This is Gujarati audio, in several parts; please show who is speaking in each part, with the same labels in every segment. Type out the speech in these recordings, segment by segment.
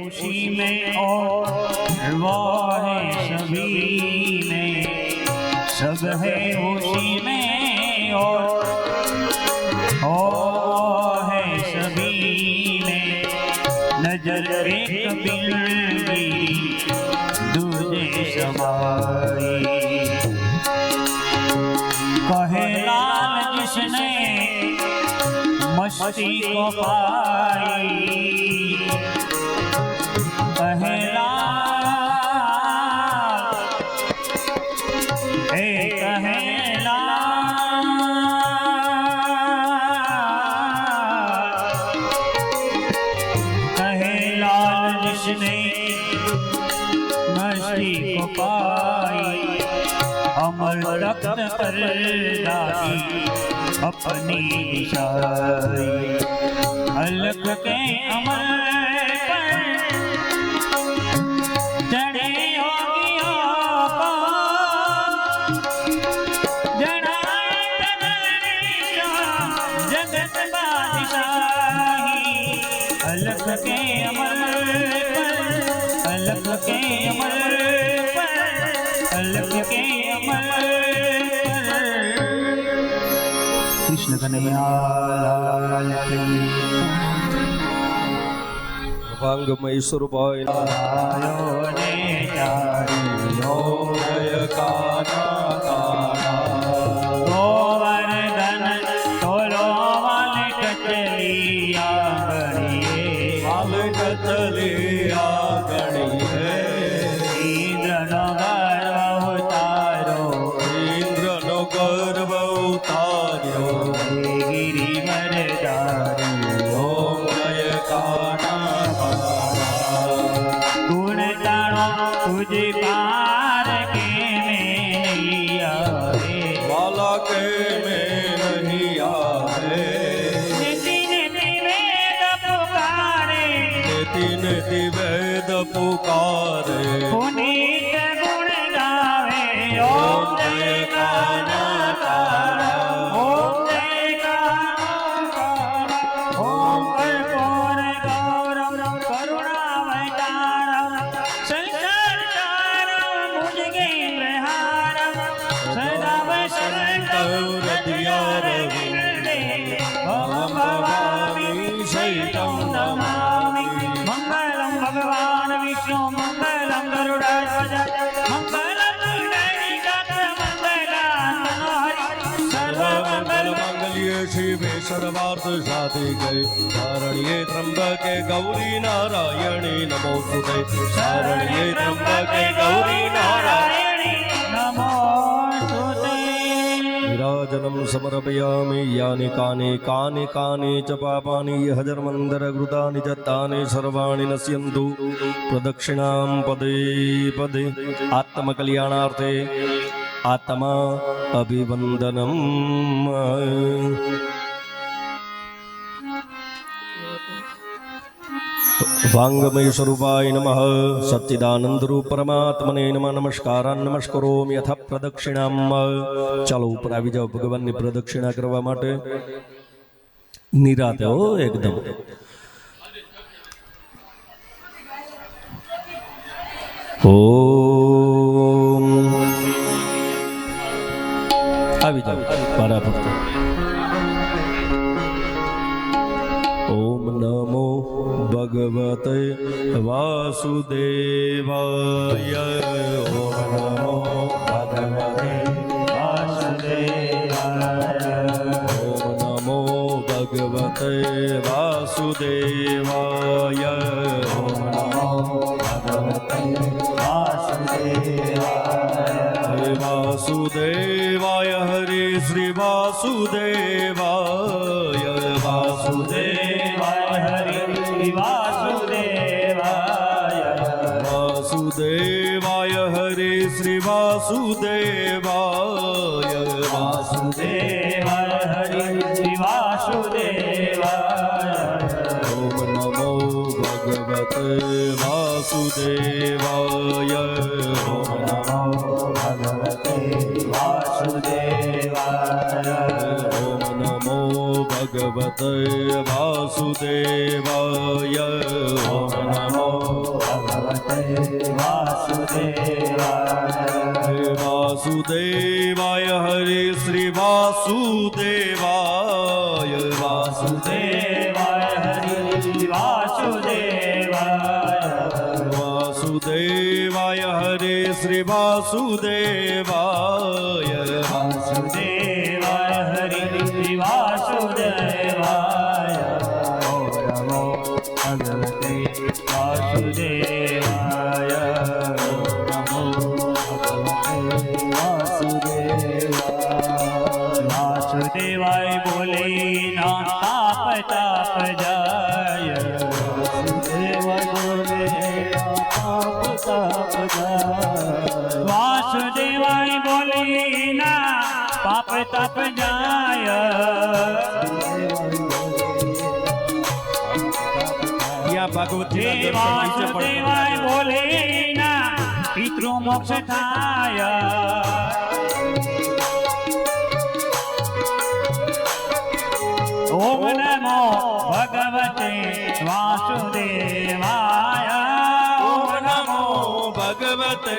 Speaker 1: उसी में और वो है सभी में, सब है उसी में और वो है सभी में। नजर एक बिल्ली दूजे समाई, कहे लाल जिसने मस्ती को पाई, कहे लाल कहे लाल कहे लाल जिसने मस्ती को पाई, अमर तख्त पर डाली अपनी निशानी। अलग के अमर पर चढ़े योगियों को जड़ाए जगत बादशाही। अलग के अमर पर, अलग के अमर पर, अलग के अमर कृष्ण कन्हैया लाल की।
Speaker 2: वांगमय स्वरूपाय काना काना
Speaker 1: गोवर्धन तोलो वाल कचलिया गणिए,
Speaker 2: वाल कचलिया गणिए।
Speaker 1: इंद्र नो गर्व उतारो,
Speaker 2: इंद्र नो गर्व उतार्यो।
Speaker 1: गिरिवर दारी
Speaker 2: ओम जय काना
Speaker 1: गुण ताणो तुझ पार के में आवे,
Speaker 2: वाला के में नहीं आवे।
Speaker 1: नितिन वेद पुकारे,
Speaker 2: निति वेद पुकारे।
Speaker 1: पुनीत गुण गावे। ओम जय काना काना, ओम जय काना काना, ओम कर्पूर गौरम करुणावतारम, संसार सारम भुजगेन्द्रहारम, सदा वसन्तौरधियारविन्दे अहं भवामि शैतं नमामि। मंगलम भगवान विष्णु, मंगलम गरुड़ध्वज, मंगलम गणेशनाथ, मंगलात्मनोहरि, सर्वमंगल
Speaker 2: मंगल्ये शिवे सर्वार्थ साधिके, शरण्ये त्र्यंबके गौरी नारायणी नमोस्तुते। शरण्ये त्र्यंबके गौरी नारायणी
Speaker 1: नमोस्तुते।
Speaker 2: नीराजनं समर्पयामि। यानि कानि कानि कानि च पापानि हजर्मन्दरघृतानि च तानि सर्वाणि नश्यन्तु। प्रदक्षिणां पदे पदे आत्मकल्याणार्थे आत्मा अभिवन्दनम्। वांगमय स्वरूपाय नमः। सच्चिदानंद रूप परमात्मने नमः। नमस्कारान् नमस्करोमि यथा प्रदक्षिणाम। ચાલો ઉપર આવી જાઓ ભગવાનની પ્રદક્ષિણા કરવા માટે નિરાતે હો એકદમ। ઓમ આવી જાઓ મારા ભક્તો। ओम नमो भगवते वासुदेवाय। ओम नमो भगवते वासुदेवाय। ओम नमो भगवते वासुदेवाय। ओम नमो भगवते वासुदेवाय। वासुदेवाय हरे श्री वासुदेवाय। वासुदेवाय
Speaker 1: हरि वासुदेवाय,
Speaker 2: वासुदेवाय हरे श्री वासुदेवाय।
Speaker 1: वासुदेवाय हरि वासुदेवाय।
Speaker 2: ओम नमो भगवते वासुदेवाय।
Speaker 1: ओम नमो भगवते वासुदेवाय।
Speaker 2: ओम नमो भगवते वासुदेवाय।
Speaker 1: ओम नमो
Speaker 2: વાસુદેવાય હરે શ્રી વાસુદેવાય
Speaker 1: વાસુદેવાય હરિ વાસુદેવાય
Speaker 2: વાસુદેવાય હરે શ્રી વાસુદેવાય
Speaker 1: વાસુદેવાય હરિ વાસુદેવાય ઓમ નમો ભગવતે વાસુદેવાય ઓમ નમો ભગવતે વાસુદેવાય વાસુદેવાય બોલે ના તાપ તાપ જાય વાસુદેવાય બોલે તાપ તાપ જાય વાસુદેવાય બોલે ના પાપ તાપ જાય
Speaker 2: યા ભગવતી
Speaker 1: હે વાસુદેવાય બોલે ના પિતૃ મોક્ષ થાય ઓમ નમો ભગવતે વાસુદેવાય
Speaker 2: ઓમ નમો ભગવતે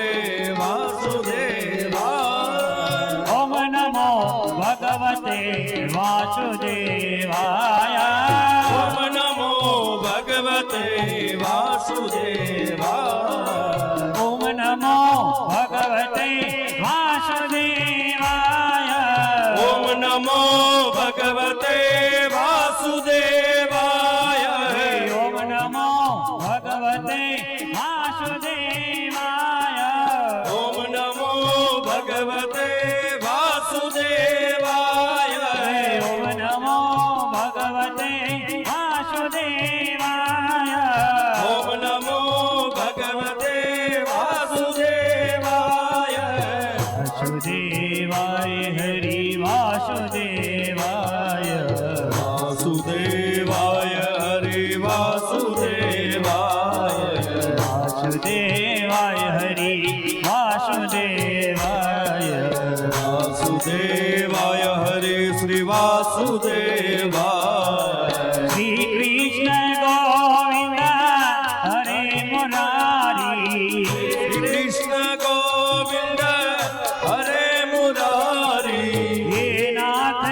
Speaker 2: વાસુદેવાય
Speaker 1: ઓમ નમો ભગવતે વાસુદેવાય
Speaker 2: ઓમ નમો ભગવતે વાસુદેવાય
Speaker 1: ઓમ નમો ભગવતે વાસુદેવાય
Speaker 2: ઓમ નમો ભગવતે વાસુદેવાય
Speaker 1: ઓમ નમો ભગવતે વાસુદેવાય
Speaker 2: ઓમ નમો ભગવતે વાસુદેવાય
Speaker 1: ઓમ નમો ભગવતે વાસુદેવાય
Speaker 2: ઓમ નમો ભગવતે વાસુદેવાય
Speaker 1: વાસુદેવાય હરિ વાસુદેવાય
Speaker 2: વાસુદેવાય હરે વાસુદેવાય
Speaker 1: વાસુદેવાય હરિ વાસુદેવાય
Speaker 2: વાસુદેવાય હરે શ્રી વાસુદેવાય
Speaker 1: શ્રી કૃષ્ણ ગોવિંદ હરે મુરારી
Speaker 2: શ્રી કૃષ્ણ ગોવિંદ હરે મુરારી
Speaker 1: હે નાથ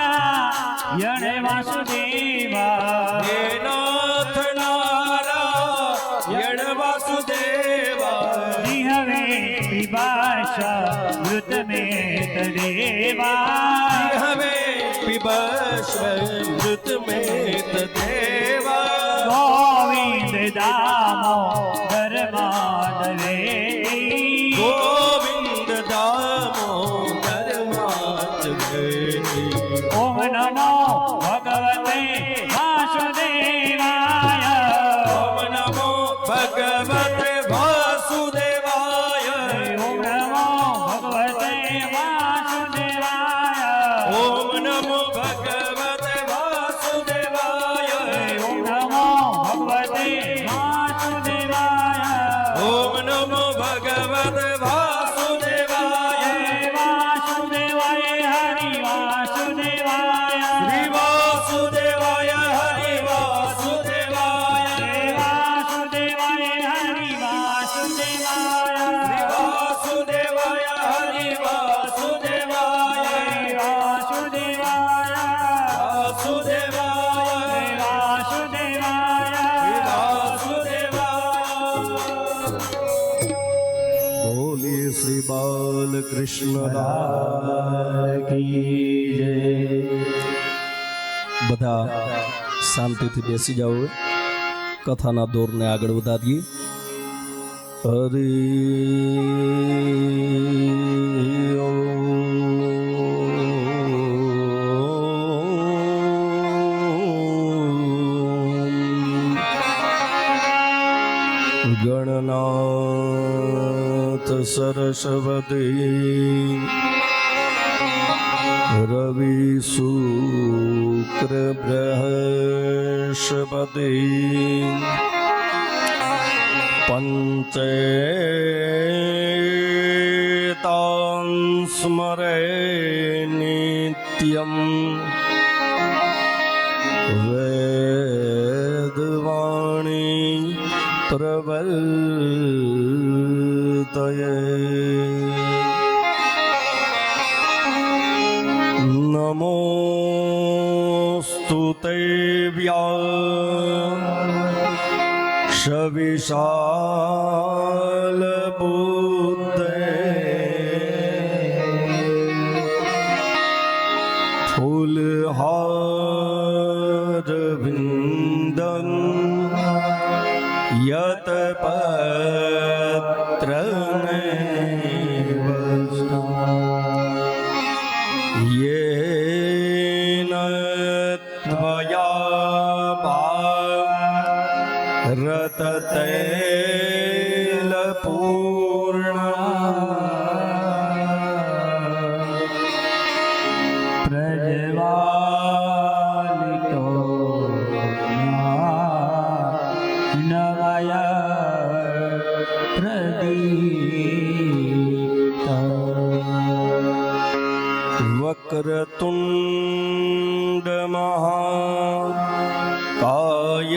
Speaker 1: નારાયણ વાસુદેવા
Speaker 2: હે નાથ નારાયણ વાસુદેવાય
Speaker 1: હવે વિભાષા મૃત મેં તદેવા
Speaker 2: હવે पिबश्वमृत में देवा
Speaker 1: ગોવિંદ દામો ધર્માદવે
Speaker 2: गोविंद दामोदर मात
Speaker 1: ઓમ નમો ભગવતે વાસુદેવાય
Speaker 2: ओम नमो भगवते वासुदेवाय
Speaker 1: ઓમ નમો ભગવતે વાસુદેવાય
Speaker 2: ओम नमो भगवते वासुदेवाय
Speaker 1: ઓમ નમો ભગવતે વાસુદેવાય
Speaker 2: ओम नमो भगवते वासुदेवाय
Speaker 1: વાસુદેવાય હરિ વાસુદેવાય
Speaker 2: श्री वासुदेवाय हरि वासुदेवाय
Speaker 1: વાસુદેવાય હરિ વાસુદેવાય
Speaker 2: श्री वासुदेवाय हरि वासुदेवाय
Speaker 1: વાસુદેવાય
Speaker 2: वासुदेवाय
Speaker 1: વાસુદેવાય
Speaker 2: બોલીએ શ્રી બાલકૃષ્ણ બધા શાંતિથી બેસી જાઓ કથાના દોરને આગળ વધારીએ ગણનાથ સરસ્વતી રવિ શુક્ર બૃહસ્પતિ પંચેતાં સ્મરે નિત્યમ વેદવાણી प्रवर्तये नमोऽस्तु ते व्यासविशालबुद्धे फूलहारविन्दं यत्पत्रमेव येन त्वया रततैलपूर्णा
Speaker 1: प्रज्वालितो नवय प्रदीप्त
Speaker 2: वक्रतुण्डमहाकाय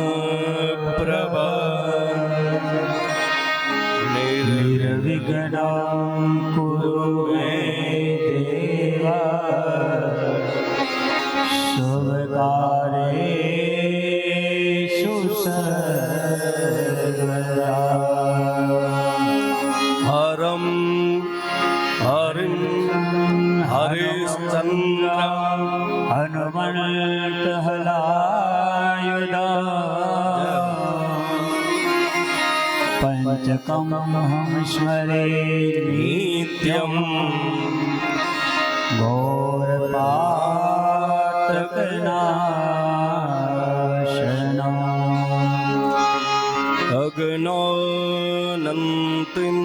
Speaker 2: सूर्यकोटिसमप्रभ
Speaker 1: निर्विघ्नं कुरु मे देव शुभकार्येषु सर्वदा
Speaker 2: हरं हरिं हरिश्चन्द्र
Speaker 1: हनुमन्तहलायुधा पञ्चकं हम स्मरे
Speaker 2: नित्यं
Speaker 1: घोरपातकनाशना
Speaker 2: अज्ञानन्तिं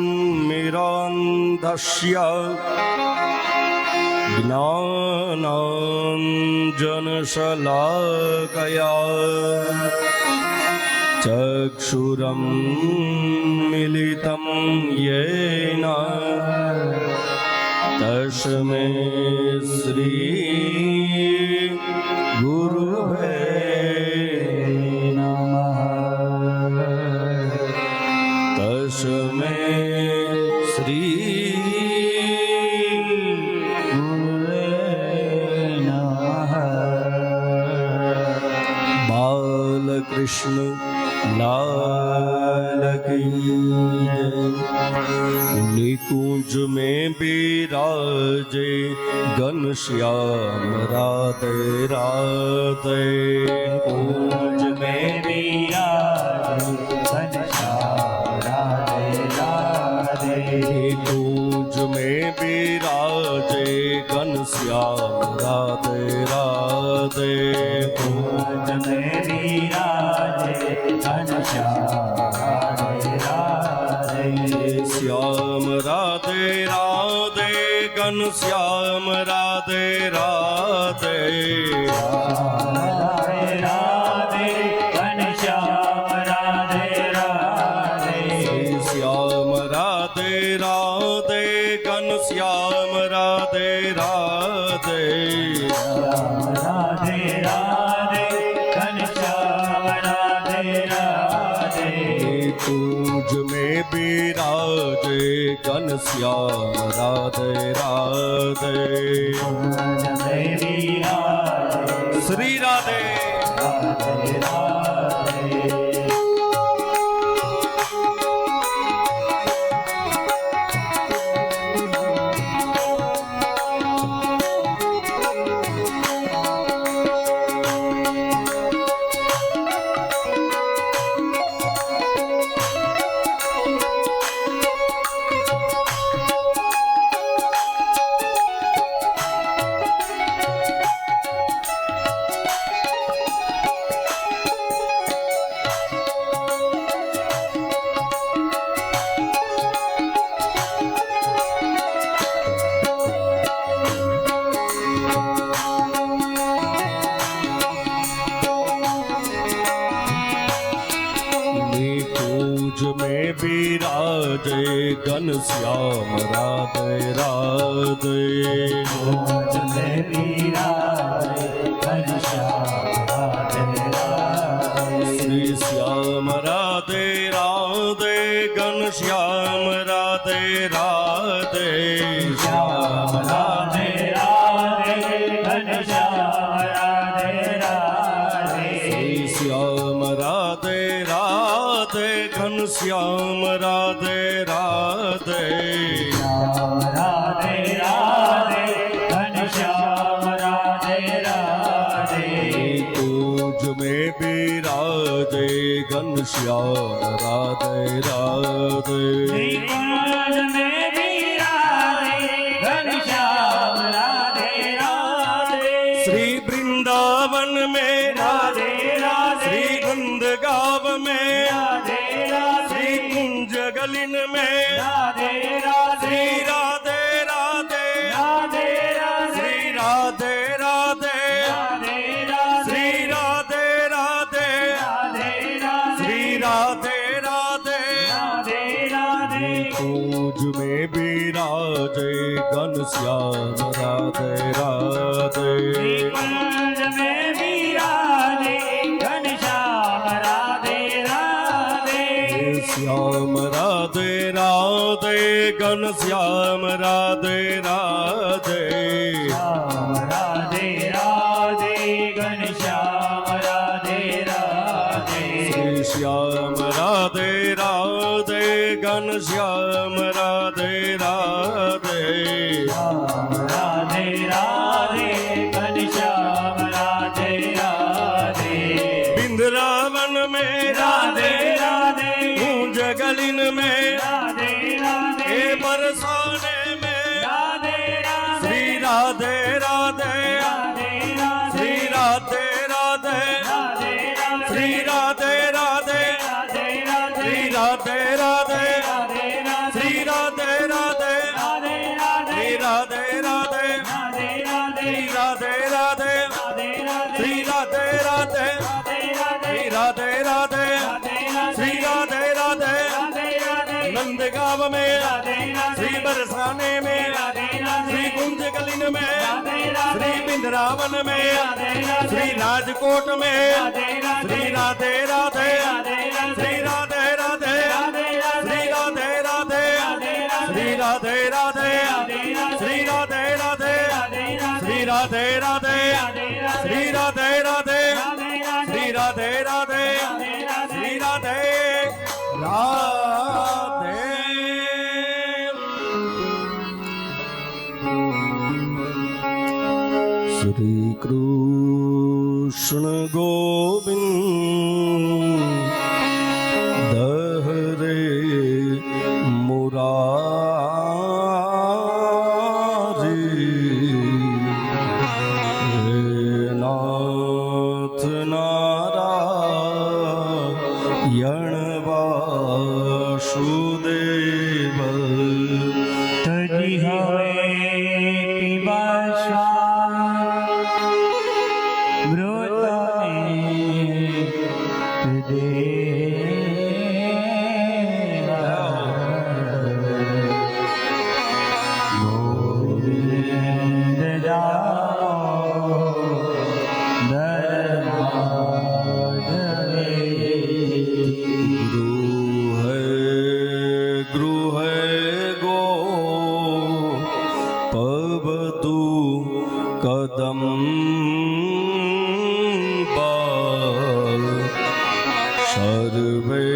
Speaker 2: मिरान्धस्य ज्ञानाञ्जनशलाकया चक्षुरं मिलितं येन तस्मै श्री गुरुवे
Speaker 1: नमः
Speaker 2: तस्मै श्री
Speaker 1: गुरुवे नमः
Speaker 2: बालकृष्ण लाल की जय। निकुंज में विराजे घनश्याम राधे राधे
Speaker 1: कुंज में विराजे घनश्याम राधे राधे
Speaker 2: निकुंज में विराजे घनश्याम राधे राधे
Speaker 1: कुंज में विराजे घनश्याम राधे राधे
Speaker 2: श्याम राधे राधे घनश्याम राधे राधे
Speaker 1: राधे राधे घनश्याम राधे राधे
Speaker 2: श्याम राधे राधे घनश्याम राधे राधे
Speaker 1: राधे राधे घनश्याम राधे राधे
Speaker 2: तुझ में विराजे घनश्याम राधे राधे
Speaker 1: कुंज में विराजे
Speaker 2: श्री राधे
Speaker 1: राधे राधे
Speaker 2: विराजे घनश्याम राधे राधे
Speaker 1: कुंज में विराजे ઘનશ્યામ રાધે રાધે
Speaker 2: શ્યામ રાધે રાધે ઘનશ્યામ રાધે રાધે
Speaker 1: શ્યામ રાધે રાધે ઘનશ્યામ રાધે રાધે
Speaker 2: तुझ में विराजे घनश्याम राधे राधे
Speaker 1: निकुंज में विराजे घनश्याम राधे राधे
Speaker 2: श्री वृंदावन में
Speaker 1: राधे राधे
Speaker 2: श्री गुंदगांव में
Speaker 1: राधे राधे
Speaker 2: श्री कुंज गलिन में
Speaker 1: राधे
Speaker 2: श्री
Speaker 1: राधे
Speaker 2: राधे राधे
Speaker 1: राधे
Speaker 2: श्री राधे राधे
Speaker 1: राधे राधे
Speaker 2: श्री राधे राधे
Speaker 1: राधे राधे
Speaker 2: श्री राधे राधे
Speaker 1: राधे राधे
Speaker 2: तुझ में विराजे घनश्याम राधे राधे
Speaker 1: निकुंज में विराजे घनश्याम राधे राधे
Speaker 2: श्याम राधे राधे घनश्याम राधे राधे
Speaker 1: श्याम राधे राधे घनश्याम राधे राधे
Speaker 2: श्री श्याम राधे राधे घनश्याम राधे राधे
Speaker 1: श्याम राधे राधे घनश्याम राधे राधे
Speaker 2: बिंद्रावन में
Speaker 1: राधे राधे
Speaker 2: कुंज गलिन में
Speaker 1: राधे राधे
Speaker 2: हे बरसाने में
Speaker 1: राधे राधे
Speaker 2: श्री राधे राधे
Speaker 1: राधे राधे
Speaker 2: श्री राधे राधे
Speaker 1: राधे
Speaker 2: श्री राधे राधे
Speaker 1: राधे
Speaker 2: श्री राधे राधे
Speaker 1: राधे
Speaker 2: श्री राधे राधे
Speaker 1: राधे राधे
Speaker 2: श्री राधे राधे
Speaker 1: राधे राधे
Speaker 2: श्री राधे राधे
Speaker 1: राधे राधे
Speaker 2: श्री राधे राधे श्री राधे राधे श्री राधे राधे नंदगांव में श्री बरसाने में श्री कुंज गलिन में श्री बिंद्रावन में श्री राजकोट में श्री राधे राधे श्री राधे राधे श्री राधे राधे श्री राधे राधे श्री राधे राधे श्री राधे राधे श्री राधे राधे श्री राधे राधे श्री राधे राधे श्री कृष्ण गोविंद हरे मुरारी हे नाथ नारायण वासुदेव
Speaker 1: तजी हवे पिबासा मृतने दे गोविंद जाओ धर्माधवे
Speaker 2: गृह गो पवतु कदम सर्वे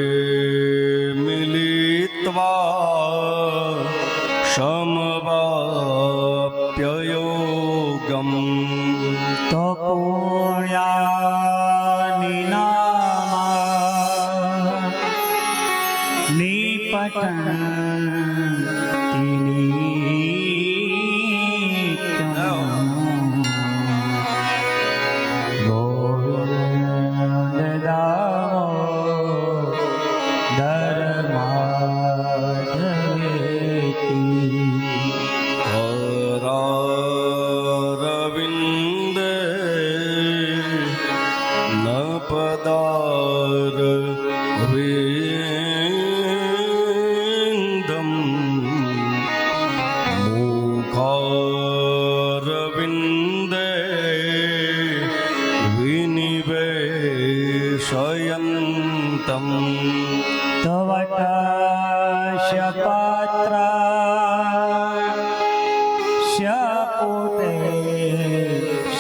Speaker 2: मिलित्वा समवाप्ययोगम्
Speaker 1: तो पुण्यानि नामा निपतन्ति गोविन्द दामो धर्माधवेति
Speaker 2: हरारविन्दे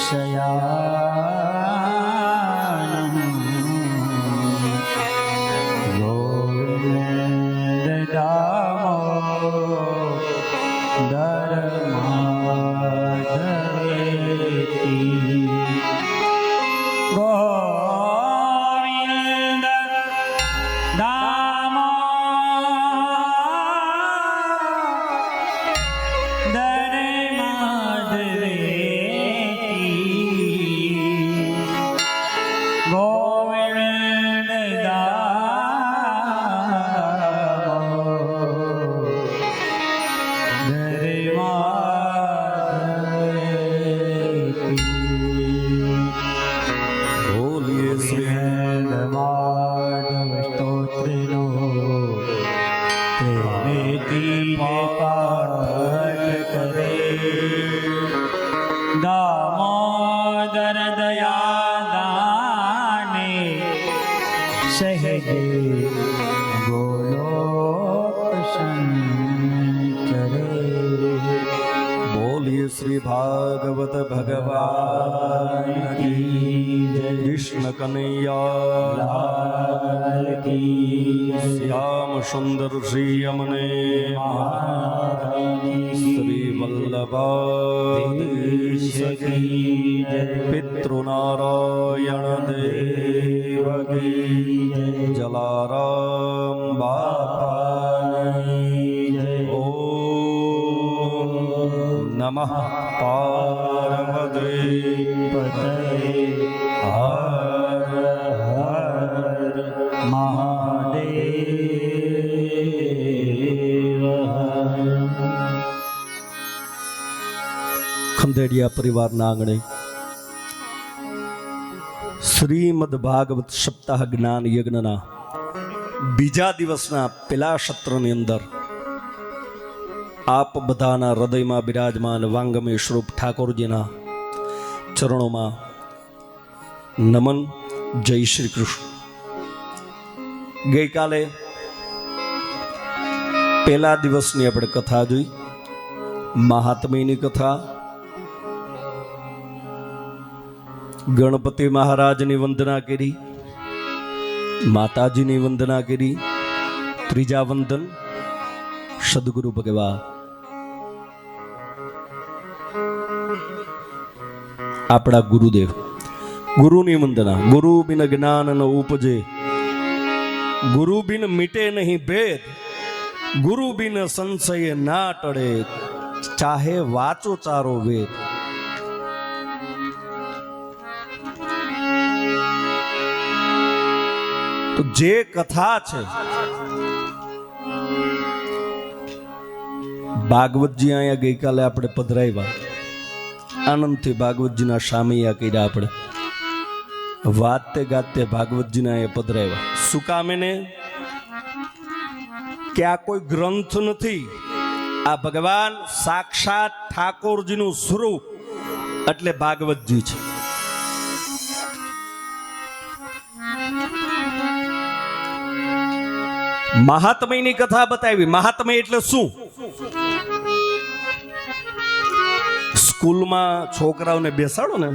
Speaker 1: શયાનં ગોવિંદ દામોદરમાધવેતિ ગોવિંદ
Speaker 2: બોલીએ શ્રી
Speaker 1: સ્તોત્રનો પ્રેમેથી પાઠ કરે દામોદર દયાદાને સહેજે ગોલોક સંચરે
Speaker 2: બોલીએ શ્રી ભાગવત ભગવાન
Speaker 1: કી જય
Speaker 2: કૃષ્ણ કનૈયા
Speaker 1: લાલ કી
Speaker 2: શ્યામ સુંદર શ્રી અમને શ્રી વલ્લભાધીશ
Speaker 1: કી જય
Speaker 2: પિતૃનારાયણ દેવ કી જલારામ બાપાની ઓમ નમઃ પાર્વતી
Speaker 1: પતય હર હર મહાદેવ
Speaker 2: ખંડેડિયા પરિવારના આંગણે શ્રીમદ ભાગવત સપ્તાહ જ્ઞાન યજ્ઞના બીજા દિવસના પેલા સત્રની અંદર આપ બધાના હૃદયમાં બિરાજમાન વાંગમય સ્વરૂપ ઠાકોરજીના ચરણોમાં નમન. જય શ્રી કૃષ્ણ. ગઈકાલે પહેલા દિવસની આપણે કથા જોઈ, મહાત્મ્યની કથા. ગણપતિ મહારાજની વંદના કરી, માતાજીની વંદના કરી, ત્રીજા વંદન સદગુરુ ભગવાન આપણા ગુરુદેવ. ગુરુની વંદના. ગુરુ બિન જ્ઞાન ન ઉપજે, ગુરુ બિન મિટે નહીં ભેદ, ગુરુ બિન સંશય ના ટળે, ચાહે વાચો ચારો વેદ. તો જે કથા છે ભાગવતજી અહીંયા ગઈકાલે આપણે પધરાવ્યા, આનંદથી ભાગવતજીના સામૈયા કર્યા. આપણે વાતે ગાતે ભાગવતજીના અહીંયા પધરાવ્યા. શું કામ એને? કે આ કોઈ ગ્રંથ નથી, આ ભગવાન સાક્ષાત ઠાકોરજીનું સ્વરૂપ એટલે ભાગવતજી છે. મહાત્મ્યની કથા બતાવી. મહાત્મ્ય એટલે શું? સ્કૂલમાં છોકરાઓને બેસાડો ને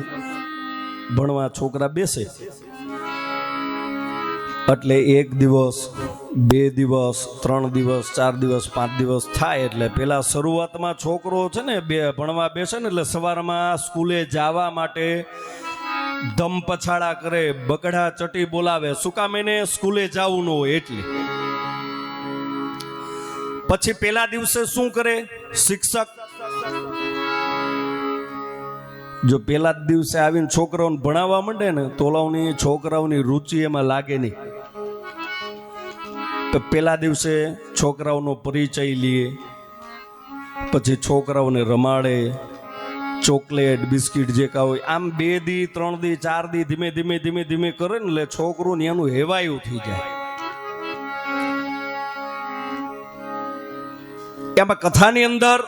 Speaker 2: ભણવા, છોકરા બેસે એટલે 1 દિવસ 2 દિવસ 3 દિવસ 4 દિવસ 5 દિવસ થાય એટલે પેલા શરૂઆતમાં છોકરો છે ને ભણવા બેસે ને એટલે સવારમાં સ્કૂલે જવા માટે ધમ પછાડા કરે, બગડા ચટી બોલાવે. શું કામ? એને સ્કૂલે જવું ન હોય એટલે. પછી પેલા દિવસે શું કરે શિક્ષક? જો પેલા જ દિવસે આવીને છોકરાઓને ભણાવવા માંડે ને તો છોકરાઓની રુચિ એમાં લાગે નહીં. તો પેલા દિવસે છોકરાઓનો પરિચય લે, પછી છોકરાઓને રમાડે, ચોકલેટ બિસ્કિટ જે કા હોય આમ 2 દી 3 દી 4 દી ધીમે ધીમે ધીમે ધીમે કરે ને એટલે છોકરું એનું હેવાયું થઈ જાય. એમાં કથાની અંદર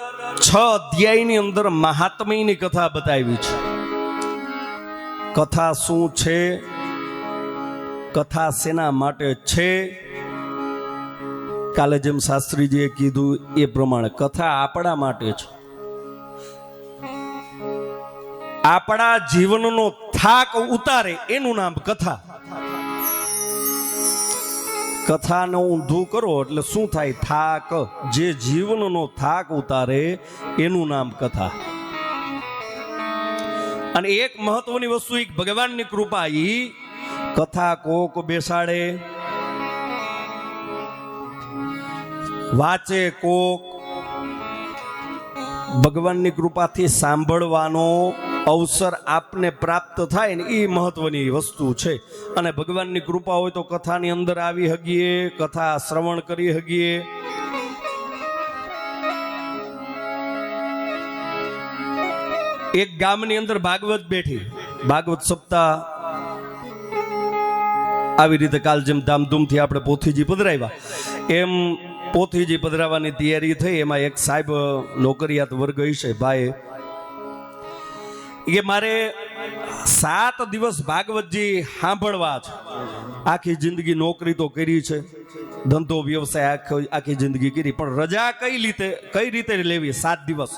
Speaker 2: 6 અધ્યાયની અંદર મહાત્મ્યની કથા બતાવી છે. કથા શું છે, કથા શેના માટે છે? કાલે જેમ શાસ્ત્રીજીએ કીધું એ પ્રમાણે કથા આપણા માટે છે. આપણા જીવનનો થાક ઉતારે એનું નામ કથા. કથાને ઊંધું કરો એટલે શું થાય? થાક. જે જીવનનો થાક ઉતારે એનું નામ કથા. અને એક મહત્વની વસ્તુ, એક ભગવાનની કૃપા, ઈ કથા કોક બેસાડે, વાંચે કોક, ભગવાનની કૃપાથી સાંભળવાનો અવસર આપને પ્રાપ્ત થાય ને એ મહત્વની વસ્તુ છે. અને ભગવાનની કૃપા હોય તો કથાની અંદર આવી હગીએ, કથા શ્રવણ કરી હગીએ. એક ગામની અંદર ભાગવત બેઠી, ભાગવત સપ્તાહ આવી રીતે કાલ જેમ ધામધૂમથી આપણે પોથીજી પધરાવ્યા એમ પોથીજી પધરાવવાની તૈયારી થઈ. એમાં એક સાહેબ નોકરિયાત વર્ગ છે ભાઈ, કે મારે 7 દિવસ ભાગવતજી સાંભળવા છે. આખી જિંદગી નોકરી તો કરી છે, ધંધો વ્યવસાય આખી જિંદગી કરી, પણ રજા કઈ રીતે લેવી 7 દિવસ?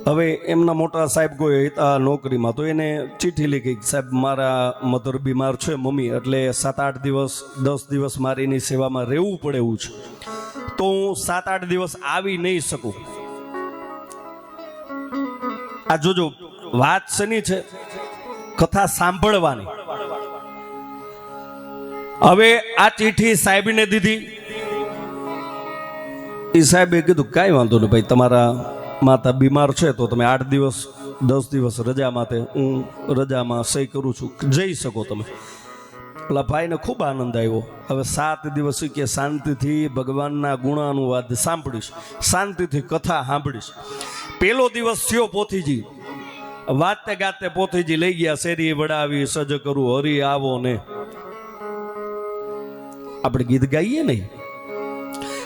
Speaker 2: હવે એમના મોટા સાહેબ કોઈ હતા નોકરીમાં, તો એને ચિઠ્ઠી લીધી, સાહેબ મારા મધર બીમાર છે, મમ્મી, એટલે 7-8 દિવસ 10 દિવસ મારે એની સેવામાં રહેવું પડે એવું છે, તો હું 7-8 દિવસ આવી નહીં શકું. આ જોજો વાત શની છે? કથા સાંભળવાની. હવે આ ચિઠ્ઠી સાહેબને દીધી. એ સાહેબે કીધું કાંઈ વાંધો નહીં ભાઈ, તમારા માતા બીમાર છે તો તમે 8 દિવસ 10 દિવસ રજા માટે હું રજામાં સહી કરું છું, જઈ શકો તમે. પેલા ભાઈને ખૂબ આનંદ આવ્યો. હવે 7 દિવસ કે શાંતિથી ભગવાનના ગુણાનુવાદ સાંભળીશ, શાંતિથી કથા સાંભળીશ. પેલો દિવસ થયો, પોથીજી વાતે ગાતે પોથીજી લઈ ગયા, શેરી વડાવી સજ કરું હરી આવો ને. આપણે ગીત ગાઈએ નહીં.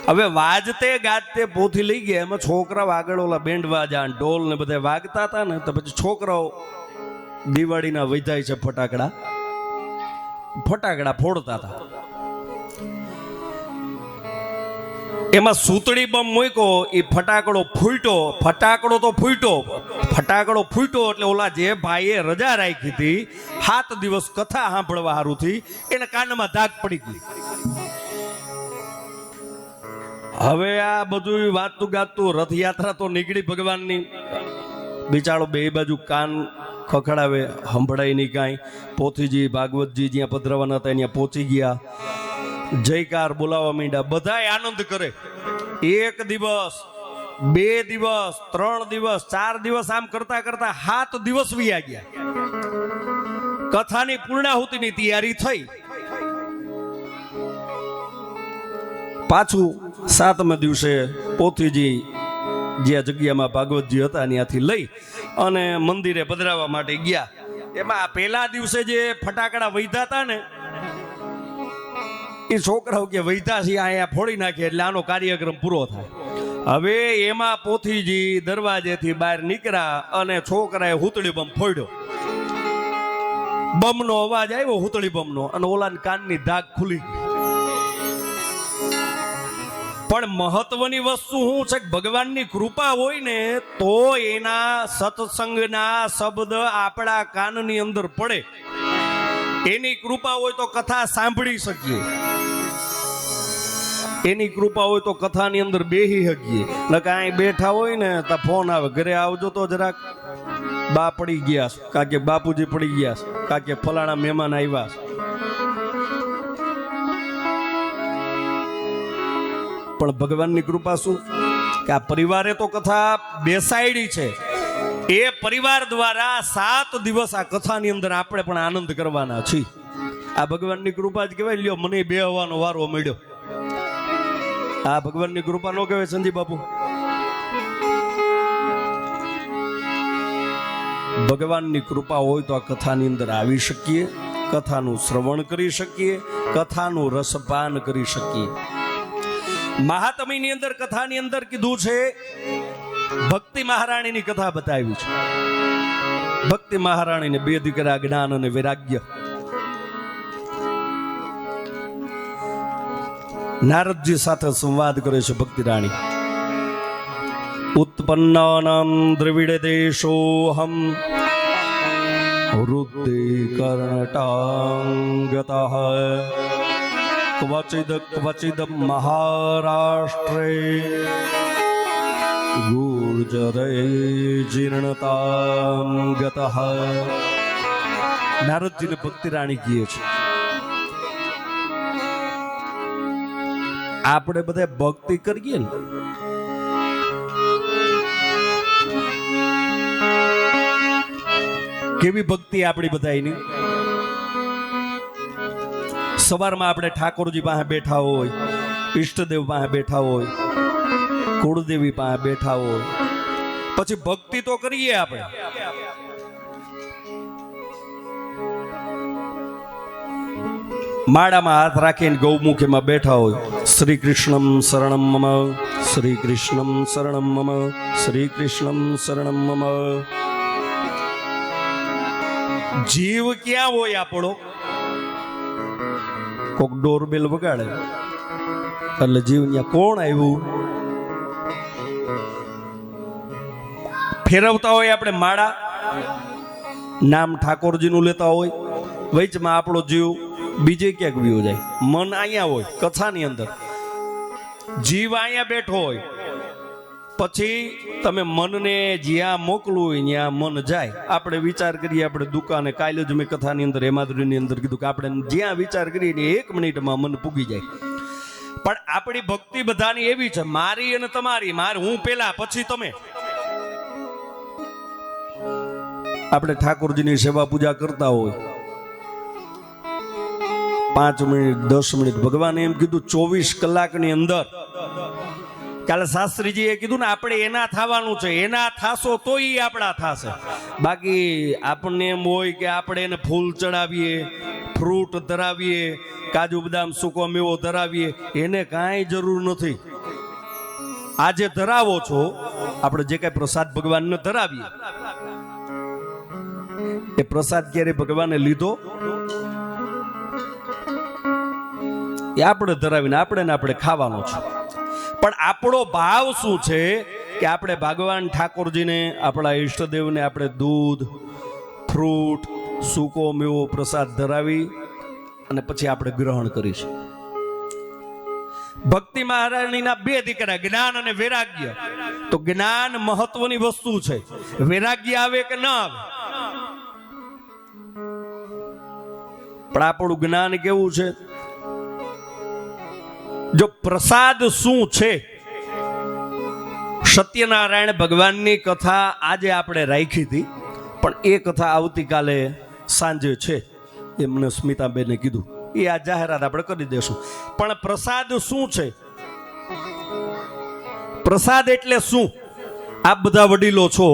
Speaker 2: હવે વાજતે ગાજતે પોથી લઈ ગયા, એમાં છોકરાઓ આગળ ઓલા બેન્ડ વાજા ઢોલ ને બધા વાગતા હતા ને, તો પછી છોકરાઓ દિવાળીના વૈધાય છે ફટાકડા ફોડતા હતા. એમાં સૂતળી બમ મૂક્યો, એ ફટાકડો ફૂટ્યો એટલે ઓલા જે ભાઈએ રજા રાખી હતી 7 દિવસ કથા સાંભળવા હારુંથી, એને કાનમાં ધાક પડી ગઈ. હવે આ બધું વાતું ગાતું રથયાત્રા તો નીકળી ભગવાનની. બિચારો બે બાજુ કાન ખખડાવે, સંભળાય નહીં કાંઈ. પોથીજી ભાગવતજી જ્યાં પધરાવાના હતા ત્યાં પહોંચી ગયા, જયકાર બોલાવવા માંડ્યા, બધાય આનંદ કરે. 1 દિવસ 2 દિવસ 3 દિવસ 4 દિવસ આમ કરતા કરતા 7 દિવસ વયા ગયા. કથાની પૂર્ણાહુતિની તૈયારી થઈ. પાછું 7મા દિવસે પોથીજી જ્યાં જગ્યામાં ભાગવતજી હતા ત્યાંથી લઈ અને મંદિરે પધરાવવા માટે ગયા. એમાં પહેલા દિવસે જે ફટાકડા વૈધા હતા ને, એ છોકરાઓ કે વૈધા છે અહીંયા ફોડી નાખીએ એટલે આનો કાર્યક્રમ પૂરો થાય. હવે એમાં પોથીજી દરવાજેથી બહાર નીકળ્યા અને છોકરાએ હુતળી બમ ફોડ્યો. બમનો અવાજ આવ્યો, હુતળી બમનો, અને ઓલાની કાનની ધાક ખુલી ગઈ. પણ મહત્વની વસ્તુ શું છે? ભગવાનની કૃપા હોય ને તો એના સત્સંગના શબ્દ આપણા કાનની અંદર પડે. એની કૃપા હોય તો કથા સાંભળી શકીએ, એની કૃપા હોય તો કથાની અંદર બેહી શકીએ. નકર અહીં બેઠા હોય ને તો ફોન આવે, ઘરે આવજો તો જરાક બા પડી ગયા, કાકે બાપુજી પડી ગયા, કાકે ફલાણા મહેમાન આવ્યા. પણ ભગવાનની કૃપા શું કે આ પરિવારે તો કથા બેસાડી છે. એ પરિવાર દ્વારા 7 દિવસ આ કથાની અંદર આપણે પણ આનંદ કરવાના છીએ. આ ભગવાનની કૃપા જ કહેવાય. લ્યો, મને બેહવાનો વારો મળ્યો. આ ભગવાનની કૃપા નો કહેવાય સંજીવ બાપુ? ભગવાનની કૃપા હોય તો આ કથાની અંદર આવી શકીએ, કથાનું શ્રવણ કરી શકીએ, કથાનું રસપાન કરી શકીએ. મહાત્મ્યની અંદર કથાની અંદર કીધું છે, ભક્તિ મહારાણીની કથા બતાવી છે. ભક્તિ મહારાણીને 2 દીકરા, જ્ઞાન અને વૈરાગ્ય. નારદજી સાથે સંવાદ કરે છે ભક્તિ રાણી. उत्पन्नानां द्रविडदेशोऽहं वृद्धिकर्णटाङ्गतः क्वचिद महाराष्ट्रे गुर्जरे जीर्णतां गतः. નારદજીને ભક્તિ રાણી કીએ છે. આપણે બધા ભક્તિ કરીએ ને કેવી ભક્તિ આપણી બધાની. સવારમાં આપણે ઠાકોરજી પાસે બેઠા હોય, ઈષ્ટદેવ પાસે બેઠા હોય, કુળદેવી પાસે બેઠા હોય, પછી ભક્તિ તો કરીએ આપણે. માળામાં હાથ રાખીને ગૌમુખીમાં બેઠા હોય, શ્રી કૃષ્ણમ શરણમ મમ, શ્રી કૃષ્ણમ શરણમ મમ, શ્રી કૃષ્ણમ શરણમ મમ. જીવ ક્યાં હોય આપણો? કોક ડોરબેલ વગાડે એટલે જીવ ત્યાં કોણ આવ્યું ફેરવતા હોય. આપણે માળા નામ ઠાકોરજીનું લેતા હોય, વચમાં આપણો જીવ બીજે ક્યાંક વયો જાય. મન અહીંયા હોય કથાની અંદર, જીવ અહીંયા બેઠો હોય. પછી તમે મનને જ્યાં મોકલું હોય ત્યાં મન જાય. આપણે વિચાર કરીએ, આપણે દુકાને કાલે જ મેં કથાની અંદર હેમાદ્રીની અંદર કીધું કે આપણે જ્યાં વિચાર કરીએ ને 1 મિનિટમાં મન પૂગી જાય. પણ આપણી ભક્તિ બધાની એવી છે, મારી અને તમારી. હું પેલા પછી તમે. આપણે ઠાકોરજીની સેવા પૂજા કરતા હોય, 5 મિનિટ 10 મિનિટ, ભગવાને એમ કીધું 24 કલાકની અંદર. કાલે શાસ્ત્રીજીએ કીધું ને આપણે એના થવાનું છે, એના થાશો તો એ આપણા થશે. બાકી આપણને એમ હોય કે આપણે એને ફૂલ ચડાવીએ, ફ્રૂટ ધરાવીએ, કાજુ બદામ સૂકો મેવો ધરાવીએ, એને કાંઈ જરૂર નથી. આજે ધરાવો છો, આપણે જે કાંઈ પ્રસાદ ભગવાનને ધરાવીએ, એ પ્રસાદ ક્યારે ભગવાને લીધો? એ આપણે ધરાવીને આપણે ખાવાનો છે. પણ આપણો ભાવ શું છે કે આપણે ભગવાન ઠાકોરજીને, આપણા ઈષ્ટદેવને આપણે દૂધ, ફ્રૂટ, સૂકો મેવો પ્રસાદ ધરાવી અને પછી આપણે ગ્રહણ કરીશું. ભક્તિ મહારાણીના 2 દીકરા, જ્ઞાન અને વૈરાગ્ય. તો જ્ઞાન મહત્વની વસ્તુ છે, વૈરાગ્ય આવે કે ન આવે. પણ આપણું જ્ઞાન કેવું છે? જો પ્રસાદ શું છે? સત્યનારાયણ ભગવાનની કથા આજે આપણે રાખી હતી, પણ એ કથા આવતીકાલે સાંજે છે, એ મને સ્મિતાબેને કીધું. એ આ જાહેરાત આપણે કરી દેશું. પણ પ્રસાદ શું છે? પ્રસાદ એટલે શું? આપ બધા વડીલો છો,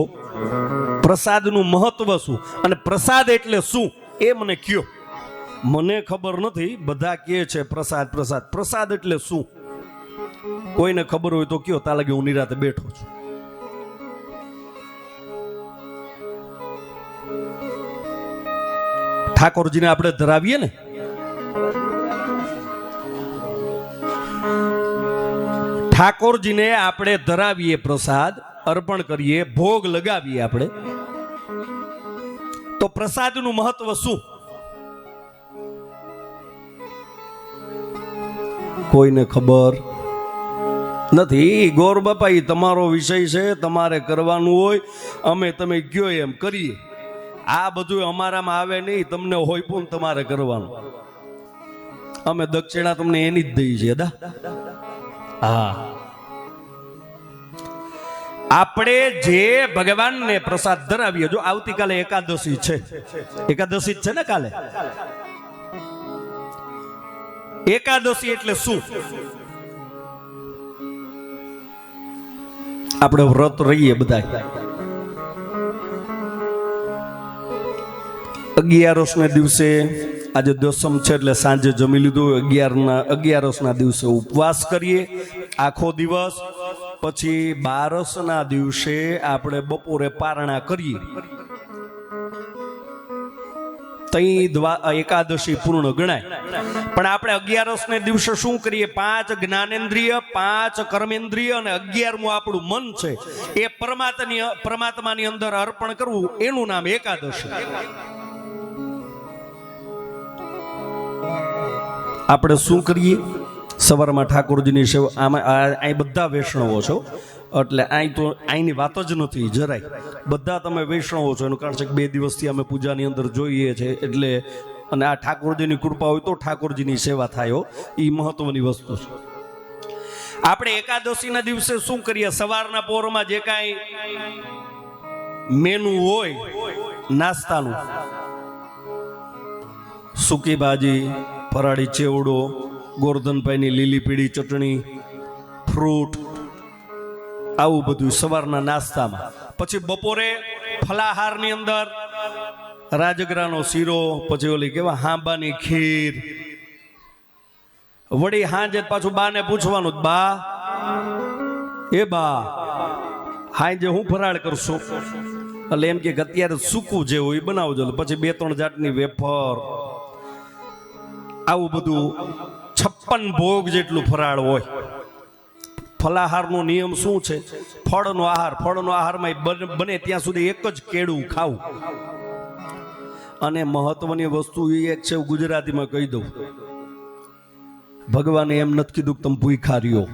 Speaker 2: પ્રસાદનું મહત્વ શું અને પ્રસાદ એટલે શું એ મને કયો. મને ખબર નથી, બધા કહે છે પ્રસાદ પ્રસાદ. પ્રસાદ એટલે શું? કોઈને ખબર હોય તો કયો, તા લાગે હું નિરાતે બેઠો છું. ઠાકોરજીને આપણે ધરાવીએ ને, ઠાકોરજીને આપણે ધરાવીએ, પ્રસાદ અર્પણ કરીએ, ભોગ લગાવીએ આપણે, તો પ્રસાદનું મહત્વ શું? કોઈને ખબર નથી. ગોર બાપા, એ તમારો વિષય છે, તમારે કરવાનું હોય, અમે તમે કયો એમ કરીએ. આ બધું અમારામાં આવે નહીં, તમને હોય પણ તમારે કરવાનું. અમે દક્ષિણા તમને એની જ દઈ છે. હા, આપણે જે ભગવાનને પ્રસાદ ધરાવીએ. જો આવતીકાલે એકાદશી છે, એકાદશી જ છે ને કાલે. એકાદશી એટલે શું? આપણે વ્રત રહીએ બધા. 11 ના દિવસે, આજે દસમ છે એટલે સાંજે જમી લીધું. 11 ના દિવસે ઉપવાસ કરીએ આખો દિવસ. પછી 12 ના દિવસે આપણે બપોરે પારણા કરીએ. તઈ એકાદશી પૂર્ણ ગણાય. પણ આપણે 11 ને દિવસે શું કરીએ? 5 જ્ઞાનેન્દ્રિય, 5 કર્મેન્દ્રિય અને 11મું આપણું મન છે એ પરમાત્માની અંદર અર્પણ કરવું, એનું નામ એકાદશી. આપણે શું કરીએ? સવારમાં ઠાકોરજીની સેવા. આમાં અહીં બધા વૈષ્ણવો છો એટલે અહીં તો અહીંની વાત જ નથી જરાય. બધા તમે વૈષ્ણવો છો, એનું કારણ છે કે 2 દિવસથી અમે પૂજાની અંદર જોઈએ છે એટલે, અને આ ઠાકોરજીની કૃપા હોય તો ઠાકોરજીની સેવા થાય, એ મહત્વની વસ્તુ છે. આપણે એકાદશીના દિવસે શું કરીએ? સવારના પોરમાં જે કાંઈ મેનુ હોય નાસ્તાનું, સૂકી ભાજી, ફરાળી ચેવડો, ગોરધનભાઈની લીલી પીળી ચટણી, ફ્રૂટ, આવું બધું સવારના નાસ્તામાં. પછી બપોરે ફલાહારની અંદર રાજગરાનો શીરો, પછી ઓલી કેવા હાંબાની ખીર. વળી હાંજે પાછું બાને પૂછવાનું, બા એ બા હાંજે હું ફરાળ કરશું? એટલે એમ કે અત્યારે સૂકું જેવું એ બનાવજો. પછી 2-3 જાતની વેફર, આવું બધું 56 ભોગ જેટલું ફરાળ હોય. ફલાહારનો નિયમ શું છે? ફળનો આહાર. ફળનો આહારમાં બને ત્યાં સુધી એક જ કેળું ખાવું. અને મહત્વની વસ્તુ એ એક છે, ગુજરાતીમાં કહી દઉં, ભગવાને એમ નથી કીધું કે તમે ભૂખા રહ્યો.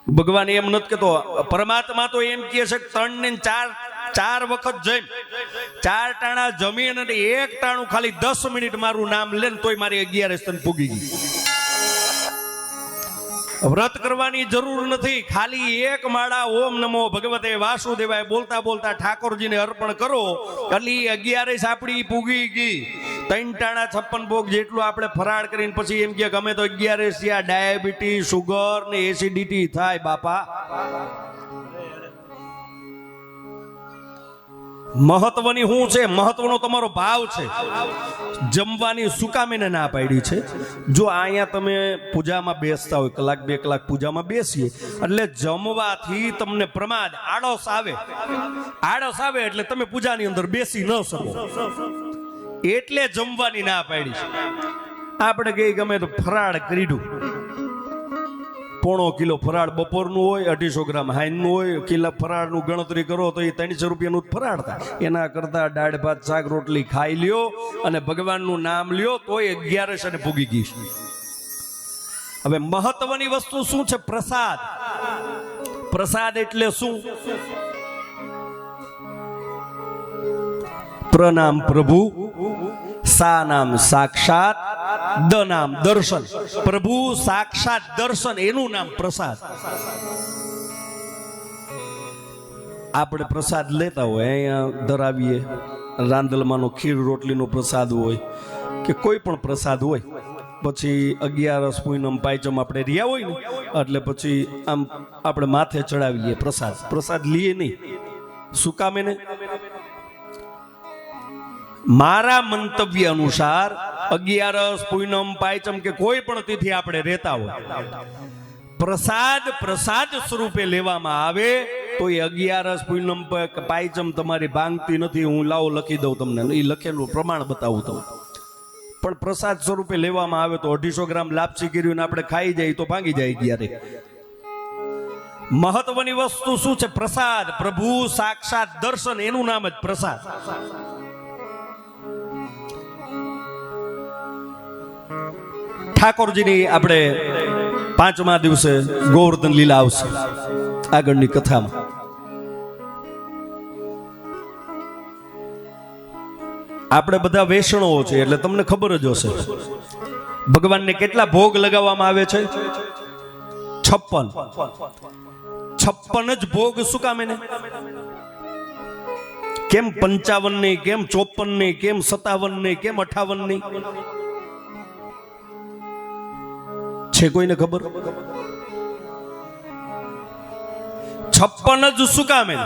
Speaker 2: ભગવાન એમ નથી કહેતો. પરમાત્મા તો એમ કહે છે કે 3 ને 4 વખત જમ, 4 ટાણા જમીન અને 1 ટાણું ખાલી 10 મિનિટ મારું નામ લે ને તોય મારી 11 સ્તન પૂગી ગઈ. વ્રત કરવાની જરૂર નથી, ખાલી 1 માળા ઓમ નમો ભગવતે વાસુદેવાય બોલતા બોલતા ઠાકોરજીને અર્પણ કરો એટલે 11 આપણી પૂગી ગઈ. 3 ટાણા 56 ભોગ જેટલું આપણે ફરાળ કરીને પછી એમ કે અમે તો 11 આ ડાયાબિટીસ, સુગર ને એસિડિટી થાય. બાપા મહત્વની શું છે? મહત્વનો તમારો ભાવ છે. જમવાની સુકામીને ના પાડી છે. જો અહીંયા તમે પૂજામાં બેસતા હોય, 1-2 કલાક પૂજામાં બેસીએ એટલે જમવાથી તમને પ્રમાદ, આળસ આવે. આળસ આવે એટલે તમે પૂજાની અંદર બેસી ન શકો, એટલે જમવાની ના પાડી છે. આપણે કઈ ગમે તો ફરાળ કરીડું, 1/4 કિલો ફરાળ બપોરનું હોય, 250 ગ્રામ હાઈનનું હોય, કિલો ફરાળનું ગણતરી કરો તો એ 300 રૂપિયાનું ફરાળ થાય. એના કરતા દાળ ભાત શાક રોટલી ખાઈ લ્યો અને ભગવાનનું નામ લ્યો તોય 11 ને ભૂગી ગઈ. હવે મહત્વની વસ્તુ શું છે? પ્રસાદ. પ્રસાદ એટલે શું? પ્રનામ પ્રભુ, સા નામ સાક્ષાત, દ નામ દર્શન. પ્રભુ સાક્ષાત દર્શન, એનું નામ પ્રસાદ. આપણે પ્રસાદ લેતા હોય, અહીંયા ધરાવીએ, રાંદલમાંનો ખીર રોટલીનો પ્રસાદ હોય કે કોઈ પણ પ્રસાદ હોય, પછી 11 પૂનમ પાંચમ આપણે રહ્યા હોય ને એટલે પછી આમ આપણે માથે ચડાવીએ પ્રસાદ. પ્રસાદ લઈએ નહીં, સુકામે ને. મારા મંતવ્ય અનુસાર 11 પૂનમ પાંચમ કે કોઈ પણ તિથિ આપણે રહેતા હોય, પ્રસાદ સ્વરૂપે લેવામાં આવે તો એ 11 પૂનમ પાંચમ તમારી ભાંગતી નથી. હું લાવો લખી દઉં તમને, એ લખેલું પ્રમાણ બતાવું તમને. પણ પ્રસાદ સ્વરૂપે લેવામાં આવે તો 250 ગ્રામ લાપસી કર્યું આપણે ખાઈ જાય તો ભાંગી જાય 11. મહત્વની વસ્તુ શું છે? પ્રસાદ. પ્રભુ સાક્ષાત દર્શન, એનું નામ જ પ્રસાદ. ઠાકોરજીની આપણે 5મા દિવસે ગોવર્ધન લીલા આવશે આગળની કથામાં. આપણે બધા વૈષ્ણવો છે એટલે તમને ખબર જ હશે ભગવાનને કેટલા ભોગ લગાવવામાં આવે છે? 56 જ ભોગ. શું કામ એને? કેમ 55 નહીં, કેમ 54 નહીં, કેમ 57 નહીં, કેમ 58 નહીં? છે કોઈને ખબર? 56 જ શું કામ એને?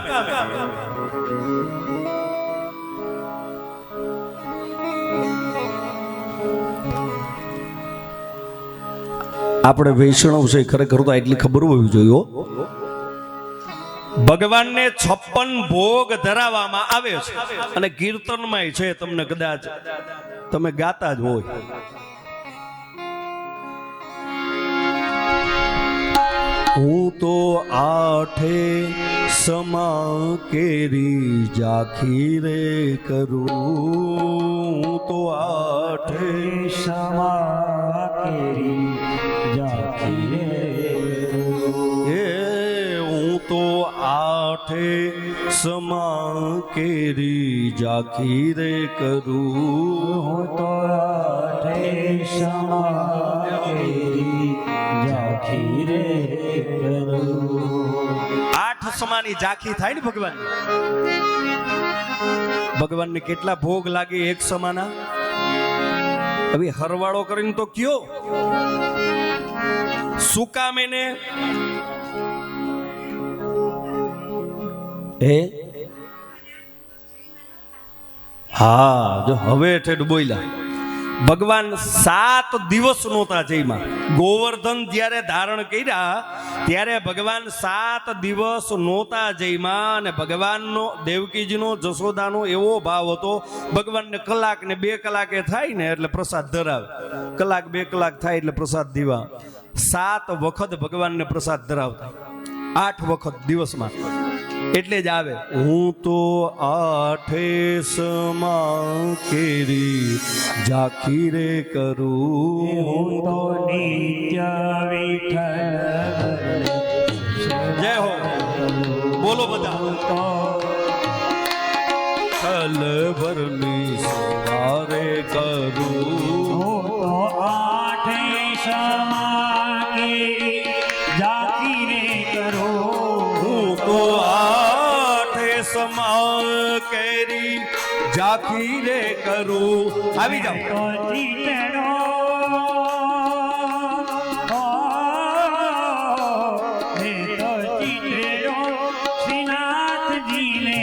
Speaker 2: આપણે વૈષ્ણવ છે ખરેખર તો એટલી ખબર હોવી જોઈએ. ભગવાનને 56 ભોગ ધરાવવામાં આવે છે અને કીર્તનમાં છે, તમને કદાચ તમે ગાતા જ હોય. હું તો આઠે સમા કેરી જાખી રે કરું. હું તો આઠે
Speaker 1: સમા કેરી જાખી રે
Speaker 2: હું તો આઠે સમા કેરી જાખી રે કરું.
Speaker 1: હું તો આઠે સમા કેરી જાખી રે કરું.
Speaker 2: આઠ સમાની ઝાંખી થાય ને ભગવાનને કેટલા ભોગ લાગે એક સમાના? હવે હરવાળો કરીને તો કયો શું કામ એને? હા, જો હવે ઠેઠ બોલ્યા. ભગવાન 7 દિવસ નહોતા જઈમાં. ગોવર્ધન જ્યારે ધારણ કર્યા ત્યારે ભગવાન 7 દિવસ નહોતા જઈમાં. અને ભગવાનનો દેવકીજીનો જશોદાનો એવો ભાવ હતો, ભગવાનને કલાક ને 2 કલાકે થાય ને એટલે પ્રસાદ ધરાવે. કલાક 2 કલાક થાય એટલે પ્રસાદ દીવા. 7 વખત ભગવાનને પ્રસાદ ધરાવતા, 8 વખત દિવસમાં. એટલે જ આવે હું તો આઠે સમા કેરી ઝાંખી રે કરું.
Speaker 1: હું તો નિત્ય વિઠ્ઠલ
Speaker 2: જય હો, બોલો બધા.
Speaker 1: તો
Speaker 2: કલવરની સવારે કરું.
Speaker 1: હું તો આઠે સમા કેરી જાખી રે કરું.
Speaker 2: હું તો આઠે સમા કેરી ઝાંખી રે કરું. આવી જાઓ.
Speaker 1: તો ચીતડો હે તો ચીતડો શ્રીનાથજીને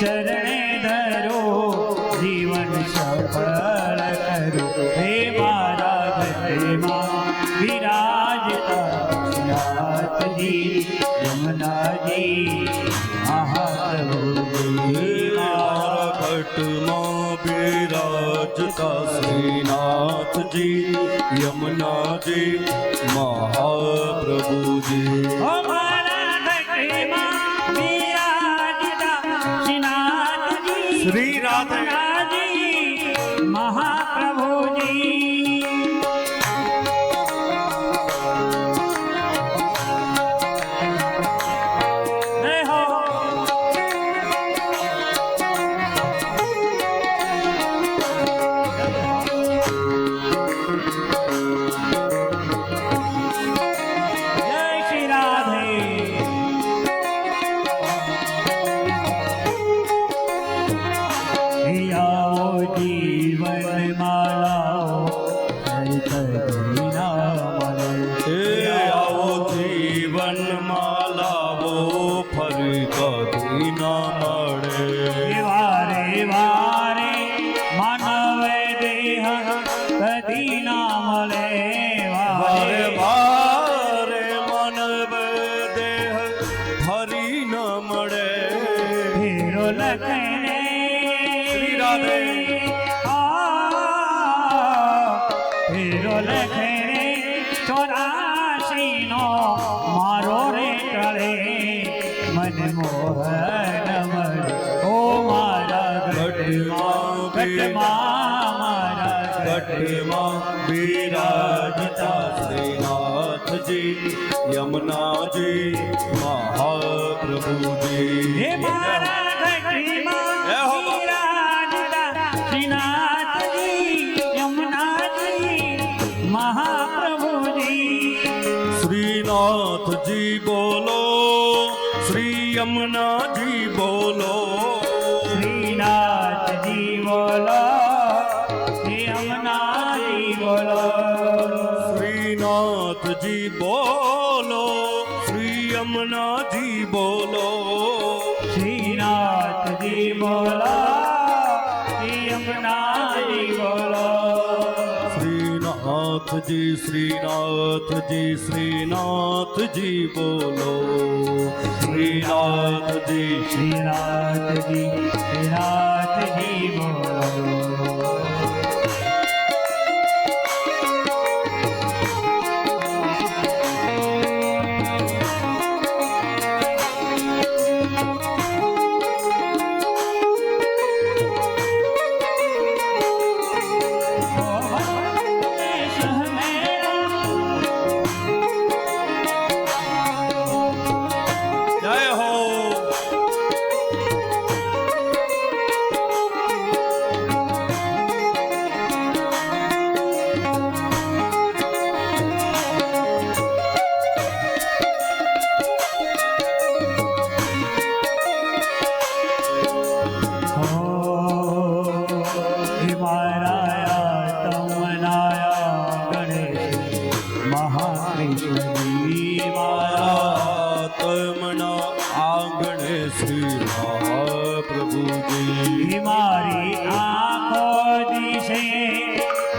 Speaker 1: ચરણે ધરો. જીવન સફળ કરું. હે મારા ઘરમાં વિરાજતા શ્રીનાથજી યમુનાજી મહાપ્રભુજી.
Speaker 2: મારા ઘટમાં બિરાજતા શ્રીનાથજી યમુનાજી મહાપ્રભુજી.
Speaker 1: અમારા ઘટમાં વિરાજતા શ્રીનાથજી
Speaker 2: શ્રી રાધે
Speaker 1: યમુનાજી મહાપ્રભુજી. જય હો. જય શ્રી રાધે. આવો જીવન માલાઓ કદી ના મળે.
Speaker 2: એ આવો જીવનમાં લાવો ફરી કદી ના મળે.
Speaker 1: વારે વારે માનવ દેહ કદી ના મળે.
Speaker 2: વારે
Speaker 1: વારે
Speaker 2: વારે માનવ દેહ ફરી ન મળે.
Speaker 1: ફેરો લખને
Speaker 2: શ્રી રાધે.
Speaker 1: ફેરો લખને 84 નો મારો રે ટળે. મન મોહન મન ઓ મારા ઘટમાં મારા
Speaker 2: ઘટમાં બિરાજતા શ્રીનાથજી યમુનાજી મહાપ્રભુજી.
Speaker 1: હે મારા ઘટમાં વિરાજતા શ્રીનાથજી યમુનાજી મહાપ્રભુજી.
Speaker 2: શ્રીનાથજી બોલો, શ્રી યમુનાજી બોલો.
Speaker 1: શ્રીનાથજી બોલો, શ્રી યમુનાજી બોલો.
Speaker 2: શ્રીનાથજી બોલો, શ્રી યમુનાજી બોલો.
Speaker 1: શ્રીનાથજી બોલો, શ્રી યમુનાજી બોલો.
Speaker 2: શ્રીનાથજી શ્રીનાથજી શ્રીનાથજી બોલો. શ્રીનાથજી
Speaker 1: શ્રીનાથજી શ્રીનાથજી બોલો.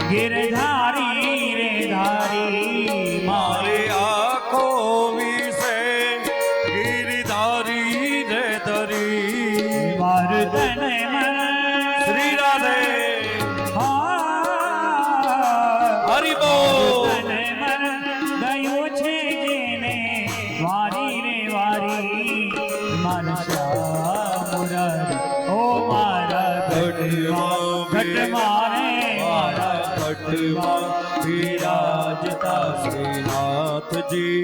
Speaker 1: ગિરધારી રે ધારી
Speaker 2: મારે આંખો વિશે ગિરધારી રે ધરી
Speaker 1: મારું તન મન
Speaker 2: શ્રી રાધે હરિ બોલ.
Speaker 1: તન મન ગયું છે જેને વારી રે વારી મારા શ્યામ મુરારી ઓ મારા ઘટમાં રે મારા
Speaker 2: ઘટમાં બિરાજતા શ્રીનાથજી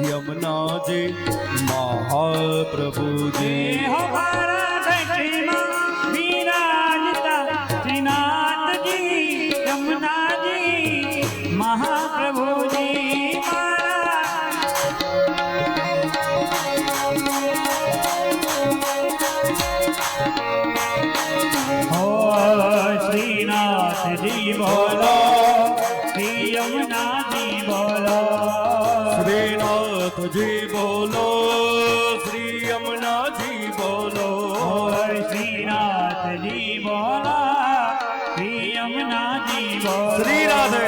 Speaker 2: યમુનાજી મહાપ્રભુજી.
Speaker 1: હો મારા ઘટમાં વિરાજતા શ્રીનાથજી યમુનાજી મહાપ્રભુજી શ્રીનાથજી બોલો શ્રી યમુનાજી બોલો
Speaker 2: શ્રીનાથજી બોલો શ્રી યમુનાજી બોલો
Speaker 1: શ્રીનાથજી બોલો શ્રી યમુનાજી બોલો
Speaker 2: શ્રી રાધે.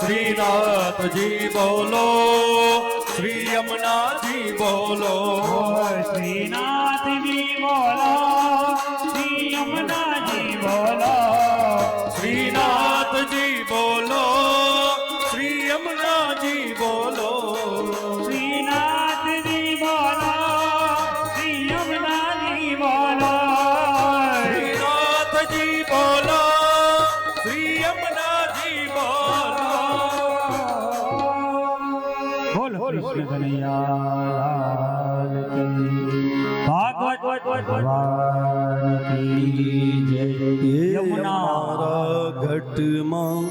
Speaker 2: શ્રીનાથજી બોલો શ્રી યમુનાજી બોલો
Speaker 1: શ્રીનાથજી બોલો શ્રી યમુનાજી બોલો
Speaker 2: શ્રીનાથજી બોલો શ્રી યમુનાજી બોલો
Speaker 1: શ્રીનાથજી બોલો શ્રી યમુનાજી બોલો
Speaker 2: શ્રીનાથજી બોલો શ્રી યમુનાજી બોલો.
Speaker 1: બોલો કૃષ્ણ કનૈયાલાલ કી ભાગવત ભગવાન કી જય યમુના
Speaker 2: મારા ઘટમાં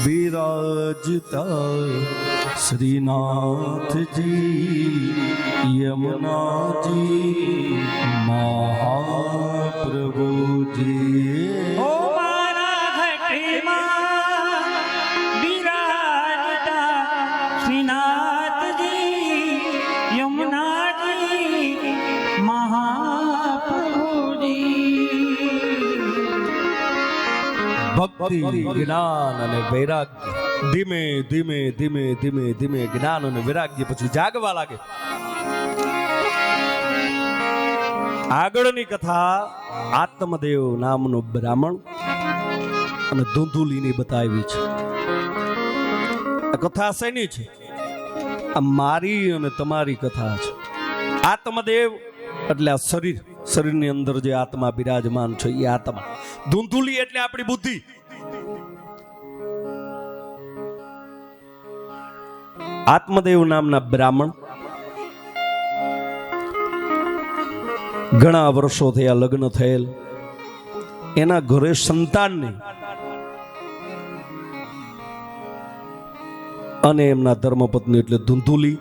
Speaker 2: બિરાજતા શ્રીનાથજી યમુનાજી મહાપ્રભુજી.
Speaker 1: ઓ મારા ઘટમાં બિરાજતા શ્રીનાથજી યમુનાજી મહાપ્રભુજી
Speaker 2: ભક્તિ જ્ઞાન અને વૈરાગ્ય ધીમે ધીમે ધીમે ધીમે ધીમે જ્ઞાન અને વૈરાગ્ય પછી જાગવા લાગે. આગળની કથા આત્મદેવ નામનો બ્રાહ્મણ અને ધૂંધુલીની બતાવી છે. આ કથા શેની છે? આ મારી અને તમારી કથા છે. આત્મદેવ એટલે આ શરીરની અંદર જે આત્મા બિરાજમાન છે એ આત્મા. ધૂંધુલી એટલે આપણી બુદ્ધિ. આત્મદેવ નામના બ્રાહ્મણ ઘણા વર્ષો થયા લગ્ન થયેલ. એના ઘરે સંતાન નહીં અને એમના ધર્મપત્ની એટલે ધૂંધુલી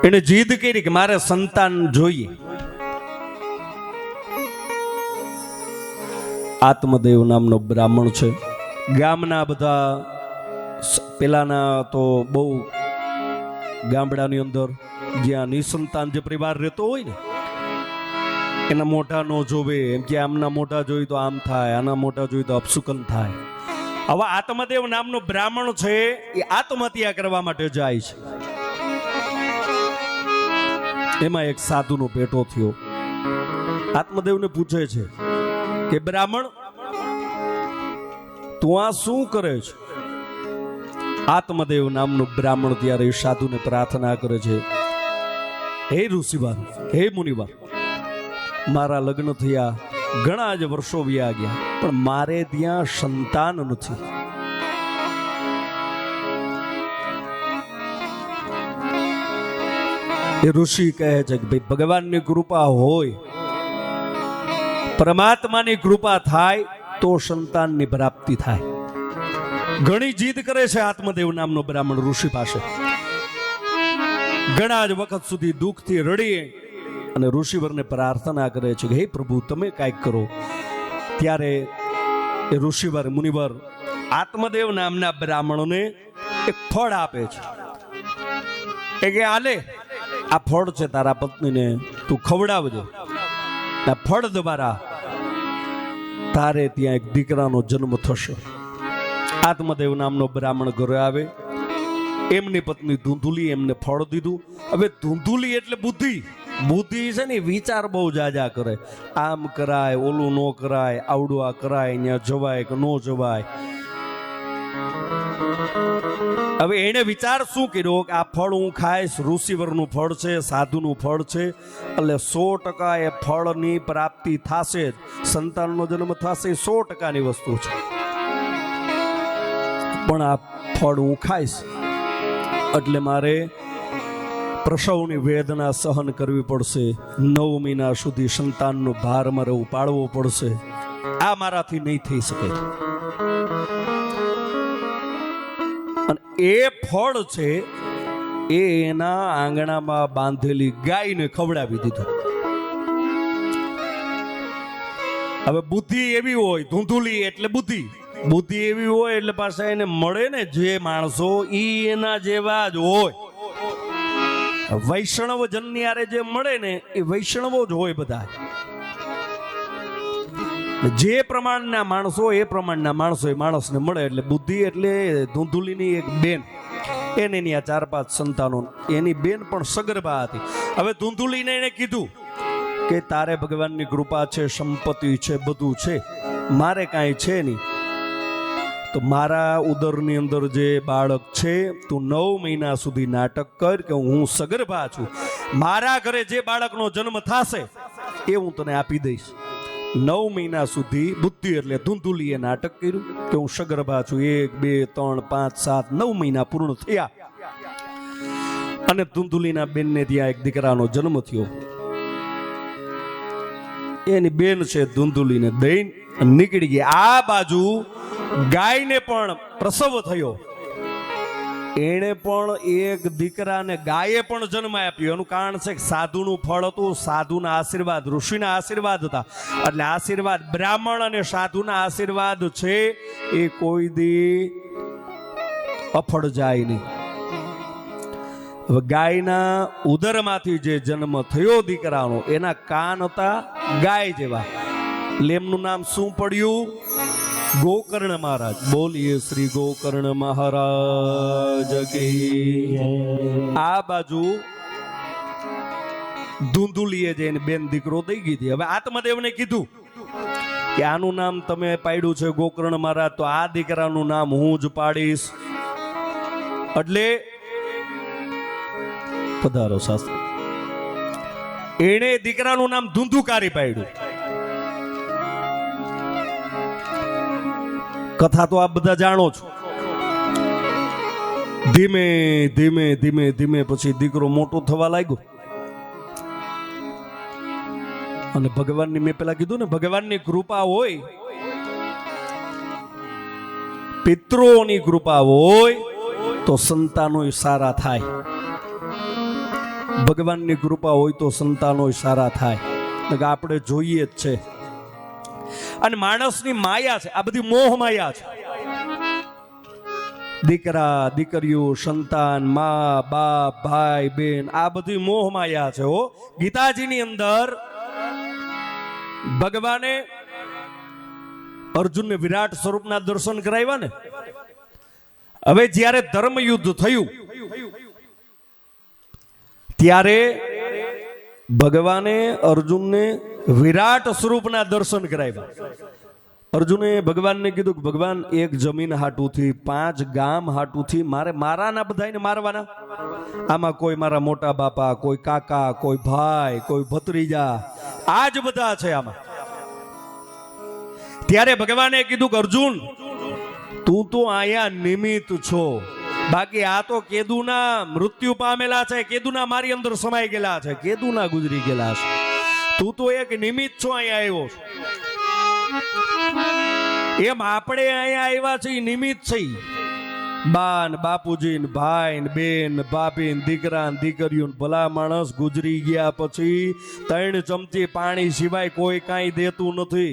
Speaker 2: એને જીદ કરી કે મારે સંતાન જોઈએ. આત્મદેવ નામનો બ્રાહ્મણ છે. ગામના બધા પેલાના તો બહુ ગામડાની અંદર જ્યાં નિસંતાન જે પરિવાર રહેતો હોય ને એના મોઢા ન જોવે, એમ કે આમના મોઢા જોઈ તો આમ થાય, આના મોઢા જોઈ તો અપશુકન થાય. હવે આત્મદેવ નામનો બ્રાહ્મણ છે એ આત્મહત્યા કરવા માટે જાય છે. એમાં એક સાધુનો ભેટો થયો. આત્મદેવને પૂછે છે કે બ્રાહ્મણ તું આ શું કરે છે? આત્મદેવ નામનો બ્રાહ્મણ ત્યારે સાધુને પ્રાર્થના કરે છે, હે ઋષિવાર, હે મુનિવાર, મારા લગ્ન થયા ઘણા જ વર્ષો વ્યા ગયા પણ મારે ત્યાં સંતાન નથી. એ ઋષિ કહે છે કે ભાઈ ભગવાનની કૃપા હોય, પરમાત્માની કૃપા થાય તો સંતાનની પ્રાપ્તિ થાય. ઘણી જીદ કરે છે આત્મદેવ નામનો બ્રાહ્મણ ઋષિ પાસે. ઘણા જ વખત સુધી દુઃખથી રડી અને ઋષિવરને પ્રાર્થના કરે છે કે હે પ્રભુ તમે કાંઈક કરો. ત્યારે એ ઋષિવર મુનિવર આત્મદેવ નામના બ્રાહ્મણોને એક ફળ આપે છે કે આલે આ ફળ છે તારા પત્નીને તું ખવડાવજો. આ ફળ દ્વારા તારે ત્યાં એક દીકરાનો જન્મ થશે. આત્મદેવ નામનો બ્રાહ્મણ ઘરે આવે, એમની પત્ની ધૂંધુલી એમને ફળ દીધું. હવે ધૂંધુલી એટલે બુદ્ધિ. બુદ્ધિ છે ને વિચાર બહુ જાજા કરે. આમ કરાય, ઓલું ન કરાય, આવડું આ કરાય, ત્યાં જવાય કે ન જવાય. હવે એને વિચાર શું કર્યો કે આ ફળ હું ખાઈશ, ઋષિવરનું ફળ છે, સાધુનું ફળ છે, એટલે 100% એ ફળની પ્રાપ્તિ થશે જ, સંતાનનો જન્મ થશે, 100%ની વસ્તુ છે. પણ આ ફળ હું ખાઈશ એટલે મારે પ્રસવની વેદના સહન કરવી પડશે, 9 મહિના સુધી સંતાનનો ભાર મારે ઉપાડવો પડશે. આ મારાથી નહીં થઈ શકે. અને એ ફળ છે એ એના આંગણામાં બાંધેલી ગાયને ખવડાવી દીધું. હવે બુદ્ધિ એવી હોય, ધૂંધુલી એટલે બુદ્ધિ. બુદ્ધિ એવી હોય એટલે પાછા એને મળે ને જે માણસો ઈ એના જેવા જ હોય. વૈષ્ણવ જન્યારે જે મળે ને એ વૈષ્ણવો જ હોય બધા. જે પ્રમાણના માણસો એ પ્રમાણના માણસો એ માણસને મળે. એટલે બુદ્ધિ એટલે ધૂંધુલીની એક બેન, એને ત્યાં 4-5 સંતાનો, એની બેન પણ સગર્ભા હતી. હવે ધૂંધુલીને એને કીધું કે તારે ભગવાનની કૃપા છે, સંપત્તિ છે, બધું છે, મારે કાંઈ છે નહીં, તો મારા ઉદરની અંદર જે બાળક છે તું 9 મહિના સુધી નાટક કર કે હું સગર્ભા છું, મારા ઘરે જે બાળકનો જન્મ થશે એ હું તને આપી દઈશ. 9 મહિના સુધી બુદ્ધિ એટલે ધૂંધુલીએ નાટક કર્યું કે હું સગર્ભા છું. 1, 2, 3, 5, 7, 9 મહિના પૂર્ણ થયા અને ધૂંધુલીના બેનને ત્યાં એક દીકરાનો જન્મ થયો. એની બેન છે ધૂંધુલીને દઈને નીકળી ગઈ. આ બાજુ ગાયને પણ પ્રસવ થયો. એણે પણ એક દીકરાને ગાયે પણ જન્મ આપ્યો. એનું કારણ છે કે સાધુનું ફળ હતું, સાધુના આશીર્વાદ, ઋષિના આશીર્વાદ હતા. એટલે આશીર્વાદ, બ્રાહ્મણ અને સાધુના આશીર્વાદ છે એ કોઈ દી અફળ જાય નહીં. હવે ગાયના ઉદરમાંથી જે જન્મ થયો દીકરાનો, એના કાન હતા ગાય જેવા. એમનું નામ શું પડ્યું? ગોકર્ણ મહારાજ. બોલીએ શ્રી ગોકર્ણ મહારાજ કી. આ બાજુ ધૂંધુલીએ જઈને બેન દીકરો દઈ ગઈ. હવે આત્મદેવને કીધું કે આનું નામ તમે પાડ્યું છે ગોકર્ણ મહારાજ, તો આ દીકરાનું નામ હું જ પાડીશ. એટલે પધારો શાસ્ત્રી. એણે દીકરાનું નામ ધુંધુકારી પાડ્યું. કથા તો આપ બધા જાણો છો. ધીમે ધીમે ધીમે ધીમે પછી દીકરો મોટો થવા લાગ્યો. અને ભગવાનની, મેં પેલા કીધું ને, ભગવાનની કૃપા હોય, પિતૃઓની કૃપા હોય તો સંતાનો સારા થાય. ભગવાનની કૃપા હોય તો સંતાનો સારા થાય. આપણે જોઈએ જ છે. અને માણસની માયા છે, આ બધી મોહ માયા છે. દીકરા, દીકરીઓ, સંતાન, મા, બાપ, ભાઈ, બેન, આ બધી મોહ માયા છે. હો, ગીતાજીની અંદર ભગવાને અર્જુનને વિરાટ સ્વરૂપના દર્શન કરાવ્યા ને. હવે જ્યારે ધર્મ યુદ્ધ થયું ત્યારે ભગવાને અર્જુનને વિરાટ સ્વરૂપના દર્શન કરાવ્યા. અર્જુને ભગવાનને કીધું કે ભગવાન, એક જમીન હાટુથી, 5 ગામ હાટુથી મારે મારાના બધાને મારવાના. આમાં કોઈ મારા મોટા બાપા, કોઈ કાકા, કોઈ ભાઈ, કોઈ ભત્રીજા, આ જ બધા છે આમાં. ત્યારે ભગવાને કીધું કે અર્જુન, તું તો અહીંયા નિમિત્ત છો, બાકી આ તો કેદુના મૃત્યુ પામેલા છે, કેદુના મારી અંદર સમાઈ ગયેલા છે, કેદુના ગુજરી ગયેલા છે. તું તો એક નિમિત્ત છો, અહીંયા આવ્યો છો. એમ આપણે અહીંયા આવ્યા છે, નિમિત્ત છે. બાન, બાપુજી, ભાઈ, બેન, ભાભી, દીકરા, દીકરીઓ, ભલા માણસ ગુજરી ગયા પછી 3 ચમચી પાણી સિવાય કોઈ કાંઈ દેતું નથી.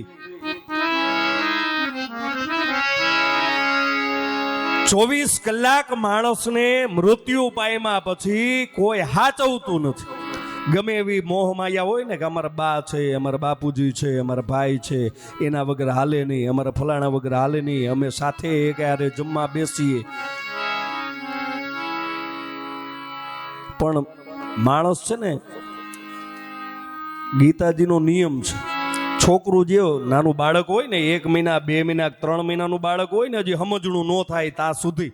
Speaker 2: 24 કલાક માણસને મૃત્યુ પામ્યા પછી કોઈ હાચવતું નથી. ગમે એવી મોહ માયા હોય ને કે અમારા બા છે, અમારા બાપુજી છે, અમારા ભાઈ છે, એના વગર હાલે નહીં, અમારા ફલાણા વગર હાલે નહીં, અમે સાથે ક્યારે જમવા બેસીએ. પણ માણસ છે ને, ગીતાજીનો નિયમ છે, છોકરું જે નાનું બાળક હોય ને, 1 મહિના 2 મહિના 3 મહિનાનું બાળક હોય ને, હજી સમજણું ન થાય ત્યાં સુધી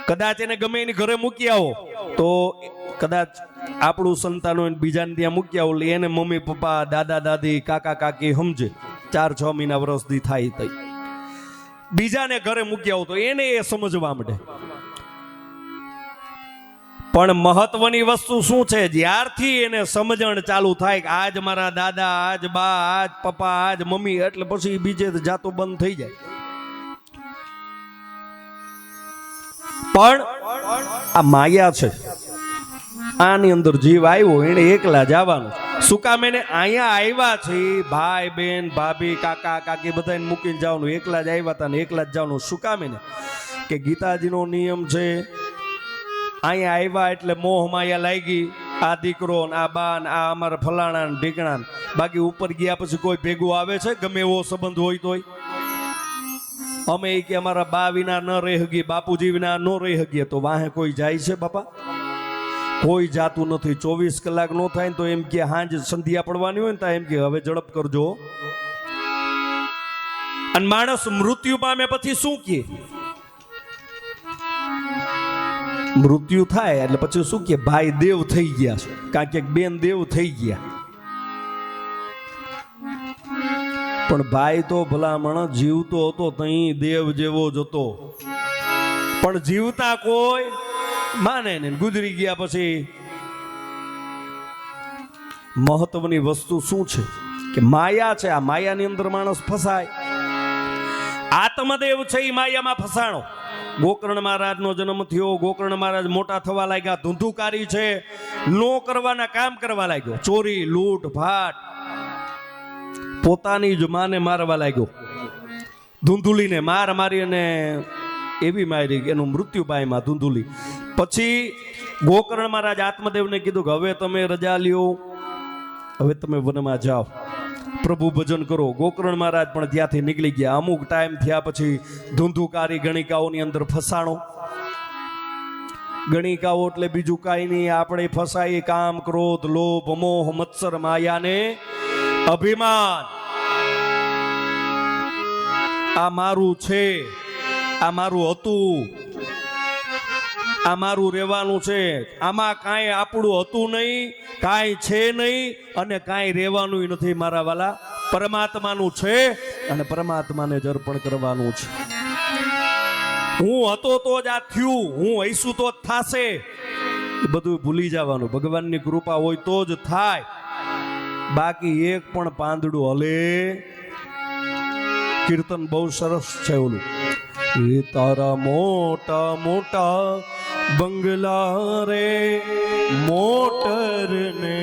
Speaker 2: કદાચ એને ગમે એની ઘરે મૂકી આવો તો કદાચ આપણું સંતાન હોય બીજાને ત્યાં મૂકી આવો, એને મમ્મી પપ્પા દાદા દાદી કાકા કાકી સમજે. 4-6 મહિના વર્ષથી થાય તઈ બીજાને ઘરે મૂકી આવો તો એને એ સમજવા માંડે. પણ મહત્વની વસ્તુ શું છે, જ્યારથી એને સમજણ ચાલુ થાય કે આજ મારા દાદા, આજ બા, આજ પપ્પા, આજ મમ્મી, એટલે પછી બીજે જાતો બંધ થઈ જાય. પણ આ માયા છે, આની અંદર જીવ આવ્યો એને એકલા જવાનું. શું કામ? એને અહીંયા આવ્યા છે, ભાઈ બહેન ભાભી કાકા કાકી બધાને મૂકીને જવાનું, એકલા જ આવ્યા હતા ને એકલા જ જવાનું. શું કામ? એને કે ગીતાજીનો નિયમ છે, અહીંયા આવ્યા એટલે મોહ માયા લાગી, આ દીકરો ને આ બા ને આ અમારા ફલાણા ને ઢીકણા ને. બાકી ઉપર ગયા પછી કોઈ ભેગું આવે છે? ગમે એવો સંબંધ હોય તોય અમે કે અમારા બા વિના ન રહી હગીએ, બાપુજી વિના ન રહી હગીએ, તો વાહે કોઈ જાય છે બાપા? કોઈ જાતું નથી. 24 કલાક નો થાય તો એમ કે હાંજ સંધ્યા પડવાની હોય ને તો એમ કે હવે ઝડપ કરજો. અને માણસ મૃત્યુ પામે પછી શું કે? મૃત્યુ થાય એટલે પછી શું કે ભાઈ દેવ થઈ ગયા છે, કાંઈક એક બેન દેવ થઈ ગયા. પણ ભાઈ તો ભલામણ જીવતો હતો તઈ દેવ જેવો જ હતો, પણ જીવતા કોઈ માને ને, ગુજરી ગયા પછી. મહત્વની વસ્તુ શું છે કે માયા છે. આ માયાની અંદર માણસ ફસાય. આત્મદેવ છે એ માયામાં ફસાણો. ગોકર્ણ મહારાજનો જન્મ થયો, ગોકર્ણ મહારાજ મોટા થવા લાગ્યા, ધુંધુકારી છે, નો કરવાના કામ કરવા લાગ્યો, ચોરી લૂંટ ફાટ, પોતાની જ માને મારવા લાગ્યો. ધુંધુલીને મારી અને એવી મારી એનું મૃત્યુ પામ્યા ધુંધુલી. પછી ગોકર્ણ મહારાજ આત્મદેવને કીધું કે હવે તમે રજા લ્યો, હવે તમે વનમાં જાઓ, પ્રભુ ભજન કરો. ગોકર્ણ મહારાજ પણ ત્યાંથી નીકળી ગયા. અમુક ટાઈમ થયા પછી ધુંધુકારી ગણિકાઓની અંદર ફસાણો. ગણિકાઓ એટલે બીજું કાંઈ નહીં, આપણે ફસાઈ કામ ક્રોધ લોભ મોહ મત્સર માયાને અભિમાન. આ મારું છે, આ મારું હતું, આ મારું રહેવાનું છે, આમાં કાંઈ આપણું હતું નહીં, કાંઈ છે નહીં અને કાંઈ રહેવાનું નથી. મારા વાલા, પરમાત્માનું છે અને પરમાત્માને જ અર્પણ કરવાનું છે. હું હતો તો જ આ થયું, હું હઈશું તો જ થાશે, એ બધું ભૂલી જવાનું. ભગવાનની કૃપા હોય તો જ થાય, બાકી એક પણ પાંદડું હલે. કીર્તન બહુ સરસ છે ઓલું, એ તારા મોટા મોટા બંગલા રે, મોટર ને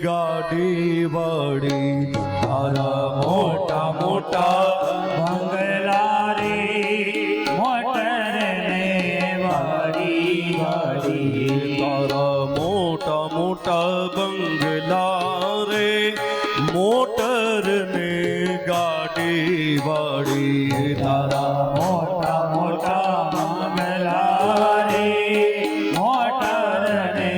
Speaker 2: ગાડી વાળી, તારા મોટા મોટા
Speaker 1: બંગલા રે, મોટર ને વાડી વાડી,
Speaker 2: તારા મોટા મોટા બંગલા રે, મોટર ને ગાડી વાળી, તારા
Speaker 1: મોટા મોટા બંગલા રે, મોટર ને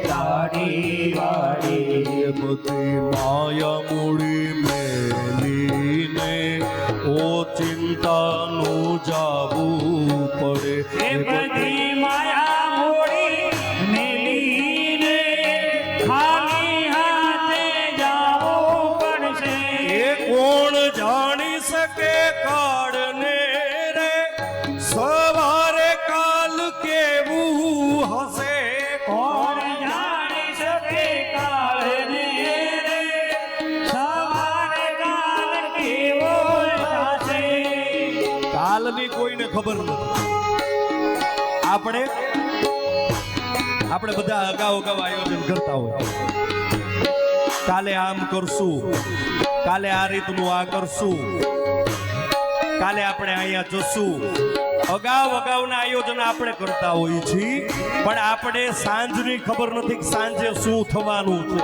Speaker 1: ગાડી વાડી.
Speaker 2: બધી માયા મૂડી મેલીને ઓ ચિંતાનું જાવું પડે.
Speaker 1: એ બધી માયા મૂડી મેલીને ખાલી હાથે જાવું પડશે.
Speaker 2: એ કોણ જાણી શકે કાળને રે, સવારે કાલ કેવું હશે.
Speaker 1: કોણ જાણી શકે કાળને રે, સવારે કાલ કેવો થશે.
Speaker 2: કાલની કોઈને ખબર નથી. આપણે બધા અગાઉ આયોજન કરતા હોય, કાલે આમ કરશું, કાલે આ રીતનું આ કરશું, કાલે આપણે અહીંયા જશું, અગાઉના આયોજન આપણે કરતા હોઈએ છીએ, પણ આપણે સાંજની ખબર નથી કે સાંજે શું થવાનું છે.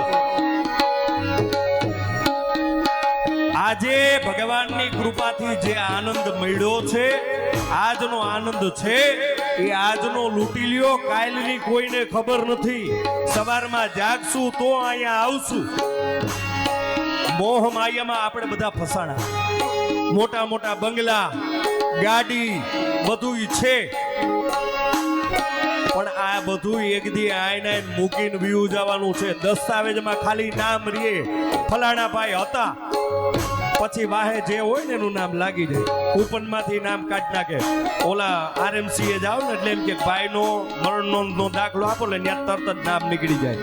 Speaker 2: આજે ભગવાનની કૃપાથી જે આનંદ મળ્યો છે, આજનો આનંદ છે એ આજનો લૂંટી લ્યો. કાલની કોઈને ખબર નથી. સવારમાં જાગશું તો અહીંયા આવશું. મોહ માયામાં આપણે બધા ફસાણા. મોટા મોટા બંગલા, ગાડી બધું છે, પણ આ બધું એક દી આઈને મૂકીને વ્યૂ જવાનું છે. દસ્તાવેજમાં ખાલી નામ રીએ ફલાણા ભાઈ હતા, પછી વાહે જે હોય ને એનું નામ લાગી જાય. કૂપનમાંથી નામ કાઢી નાખે. ઓલા RMC એ જાવ ને એટલે એમ કે ભાઈનો મરણ નોંધનો દાખલો આપો એટલે ત્યાં તરત જ નામ નીકળી જાય.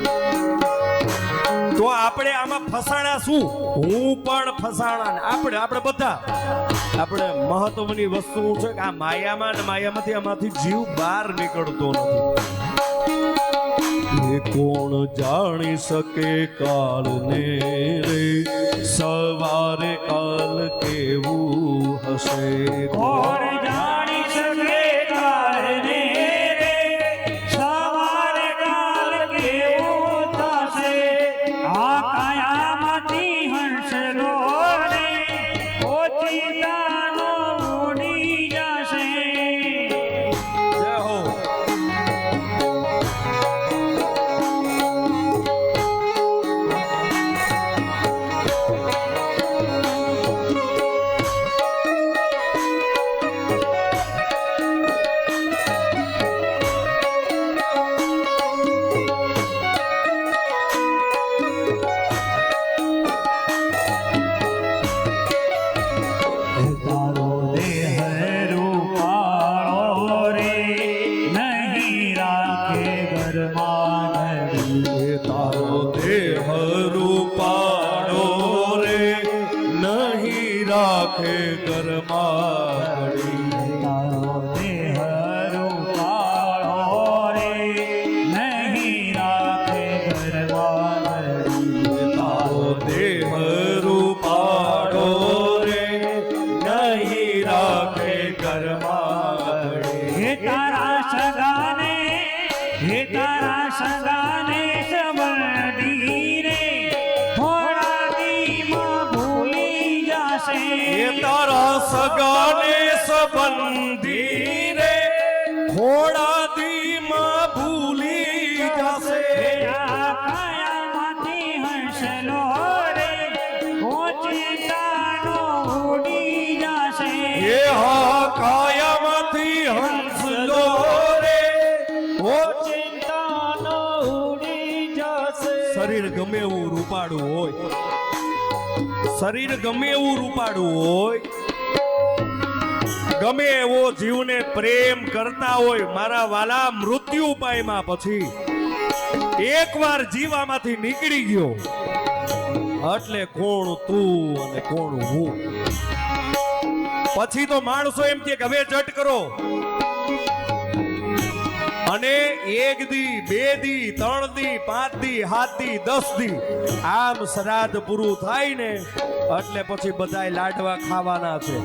Speaker 2: તો આપણે આમાં ફસાણા શું? હું પણ ફસાણા ને આપણે બધા. આપણે મહત્વની વસ્તુ છે કે આ માયામાં ને માયામાંથી આમાંથી જીવ બહાર નીકળતો નથી. એ કોણ જાણી શકે કાલને રે, સવારે કાલ કેવું હશે.
Speaker 1: કોણ જાણી શકે કાળને રે, સવારે કાલ કેવું થશે. આ કાયામાંથી હંસલો રે, ઓચિતાનો ઉડી જશે.
Speaker 2: જય હો.
Speaker 1: તારો દેહ રૂપાળો રે, નહીં રાખે ઘરમાં ઘડી.
Speaker 2: એ તારો દેહ રૂપાળો રે, નહીં રાખે ઘરમાં ઘડી.
Speaker 1: તારો દેહ રૂપાળો રે, નહીં રાખે ઘરમાં ઘડી.
Speaker 2: તારો દેહ રૂપાળો રે, નહીં રાખે ઘરમાં ઘડી.
Speaker 1: હે તારા સગાને, હે તારા સગાને સંબંધી રે, થોડા દીમાં ભૂલી જશે.
Speaker 2: એ તારા સગાને સંબંધી રે, થોડા દીમાં ભૂલી જશે.
Speaker 1: હે આ કાયામાંથી હંસલો રે, ઓચિતાનો ઉડી જશે.
Speaker 2: એ હા કાયામાંથી હંસલો રે,
Speaker 1: ઓચિતાનો ઉડી જશે.
Speaker 2: શરીર ગમે એવું રૂપાળું હોય, શરીર ગમે એવું રૂપાળું હોય, ગમે એવો જીવને પ્રેમ કરતા હોય, મારા વાલા મૃત્યુ પામ્યા પછી એકવાર જીવામાંથી નીકળી ગયો એટલે કોણ તું અને કોણ હું. પછી તો માણસો એમ કે હવે જટ કરો, અને 1 દી 2 દી 3 દી 5 દી 7 દી 10 દી આમ શ્રાદ્ધ પૂરું થાય ને એટલે પછી બધાય લાડવા ખાવાના છે.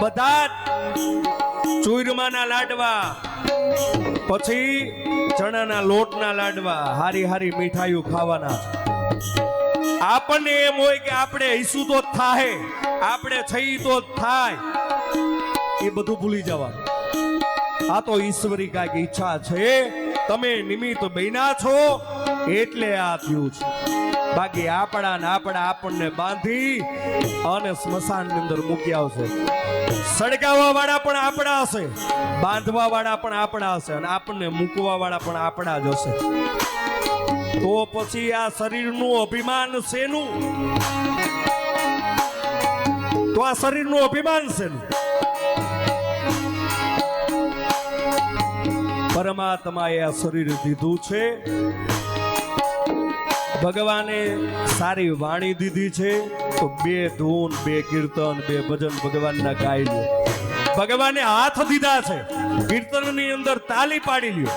Speaker 2: બધા ચૂરમાના લાડવા, પછી ચણાના લોટના લાડવા, હારી હારી મીઠાઈઓ ખાવાના છે. આપણને એમ હોય કે આપણે હઈશું તો જ થાય, આપણે થઈ તો જ થાય, એ બધું ભૂલી જવાનું. આ તો ઈશ્વરી કાંઈક ઈચ્છા છે. તમે નિમિત્ત બન્યા છો એટલે આ થયું છે. બાકી આપણા આપણને બાંધી અને સ્મશાનની અંદર મૂકી આવશે. સળગાવવા વાળા પણ આપણા હશે, બાંધવા વાળા પણ આપણા હશે, અને આપણને મૂકવા વાળા પણ આપણા જ હશે. તો પછી આ શરીરનું અભિમાન શેનું? તો આ શરીરનું અભિમાન શેનું? પરમાત્માએ આ શરીર દીધું છે, ભગવાને સારી વાણી દીધી છે, તો 2 ધૂન 2 કીર્તન 2 ભજન ભગવાનના ગાઈ લો. ભગવાને હાથ દીધા છે, કીર્તનની અંદર તાલી પાડી લ્યો.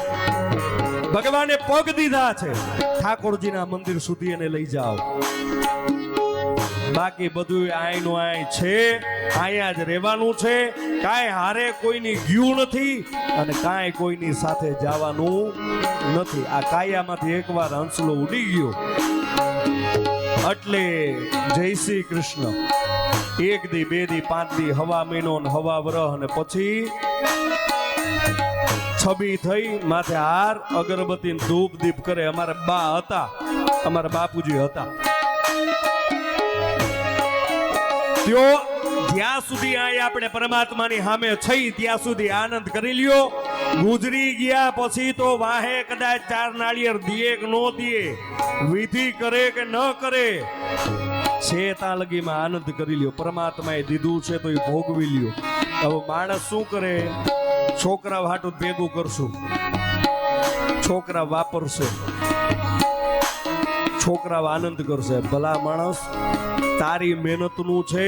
Speaker 2: ભગવાને પગ દીધા છે, ઠાકોરજીના મંદિર સુધી એને લઈ જાઓ. બાકી બધું આયનું આય છે, અહીંયા જ રહેવાનું છે. કાંઈ હારે કોઈની ગયું નથી અને કાંઈ કોઈની સાથે જવાનું નથી. આ કાયામાંથી એકવાર હંસલો ઉડી ગયો એટલે જય શ્રી કૃષ્ણ. 1 દી 2 દી 5 દી હવા મહિનો ને હવા વરહ અને પછી છબી થઈ, માથે હાર અગરબત્તી ને ધૂપ દીપ કરે. અમારા બા હતા, અમારા બાપુજી હતા. ત્યો જ્યાં સુધી અહીં આપણે પરમાત્માની સામે થઈ ત્યાં સુધી આનંદ કરી લ્યો. ગુજરી ગયા પછી તો વાહે કદાચ 4 નાળિયેર દીએ કે નો દીએ, વિધિ કરે કે ન કરે, છે ત્યાં લગીમાં આનંદ કરી લ્યો. પરમાત્માએ દીધું છે તો એ ભોગવી લ્યો. હવે માણસ શું કરે? છોકરા હાટું ભેગું કરશું, છોકરા વાપરશે, છોકરા આનંદ કરશે. ભલા માણસ, તારી મહેનતનું છે,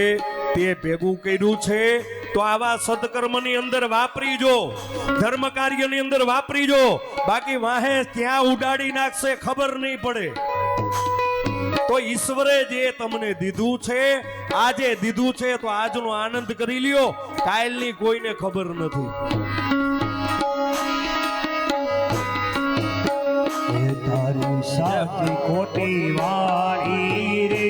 Speaker 2: તે ભેગું કર્યું છે તો આવા સત્કર્મની અંદર વાપરી જો, ધર્મ કાર્યની અંદર વાપરી જો. બાકી વાહે ત્યાં ઉડાડી નાખશે, ખબર નહીં પડે. તો ઈશ્વરે જે તમને દીધું છે, આજે દીધું છે તો આજનો આનંદ કરી લ્યો. કાલની કોઈને ખબર નથી.
Speaker 1: તારી સાચી ખોટી વાણી રે,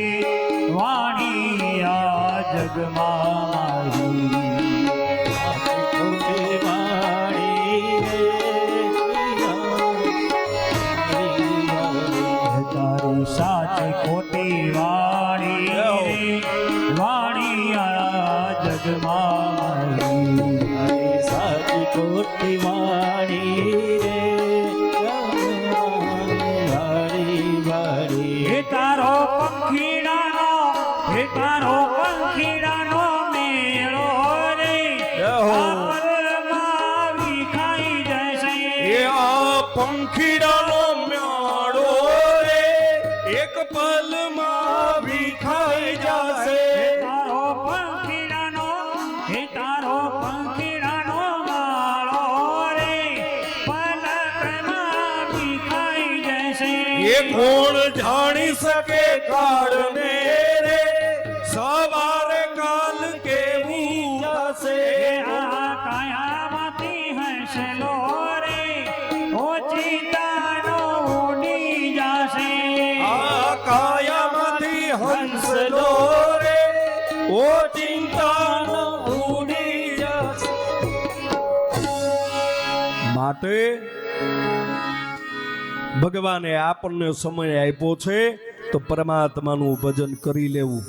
Speaker 1: વાણી આ જગમાં મારી. ખોટી વાણી રે, તારી સાચી ખોટી વાણી રે, વાણી આ જગમાં મારી. તારી સાચી ખોટી વાણી રે, તારો પંખીડાનો, હે તારો પંખીડાનો મેળો રે, પલમાં વિખાઈ જશે.
Speaker 2: એ આ પંખીડાનો મેળો રે, એક પલમાં વિખાઈ જશે.
Speaker 1: તારો પંખીડાનો, હે તારો પંખીડાનો માળો રે, પલકમાં વિખાઈ જશે.
Speaker 2: એ કોણ જાણી શકે કાળને રે, સવારે કાલ કેવું જશે.
Speaker 1: આ કાયામાંથી હસલો રે, ઓચિતાનો ઉડી જશે.
Speaker 2: આ કાયામાંથી હંસલો રે, ઓ ચિંતાનો ઉડી જશે. માટે ભગવાને આપણને સમય આપ્યો છે તો પરમાત્માનું ભજન કરી લેવું.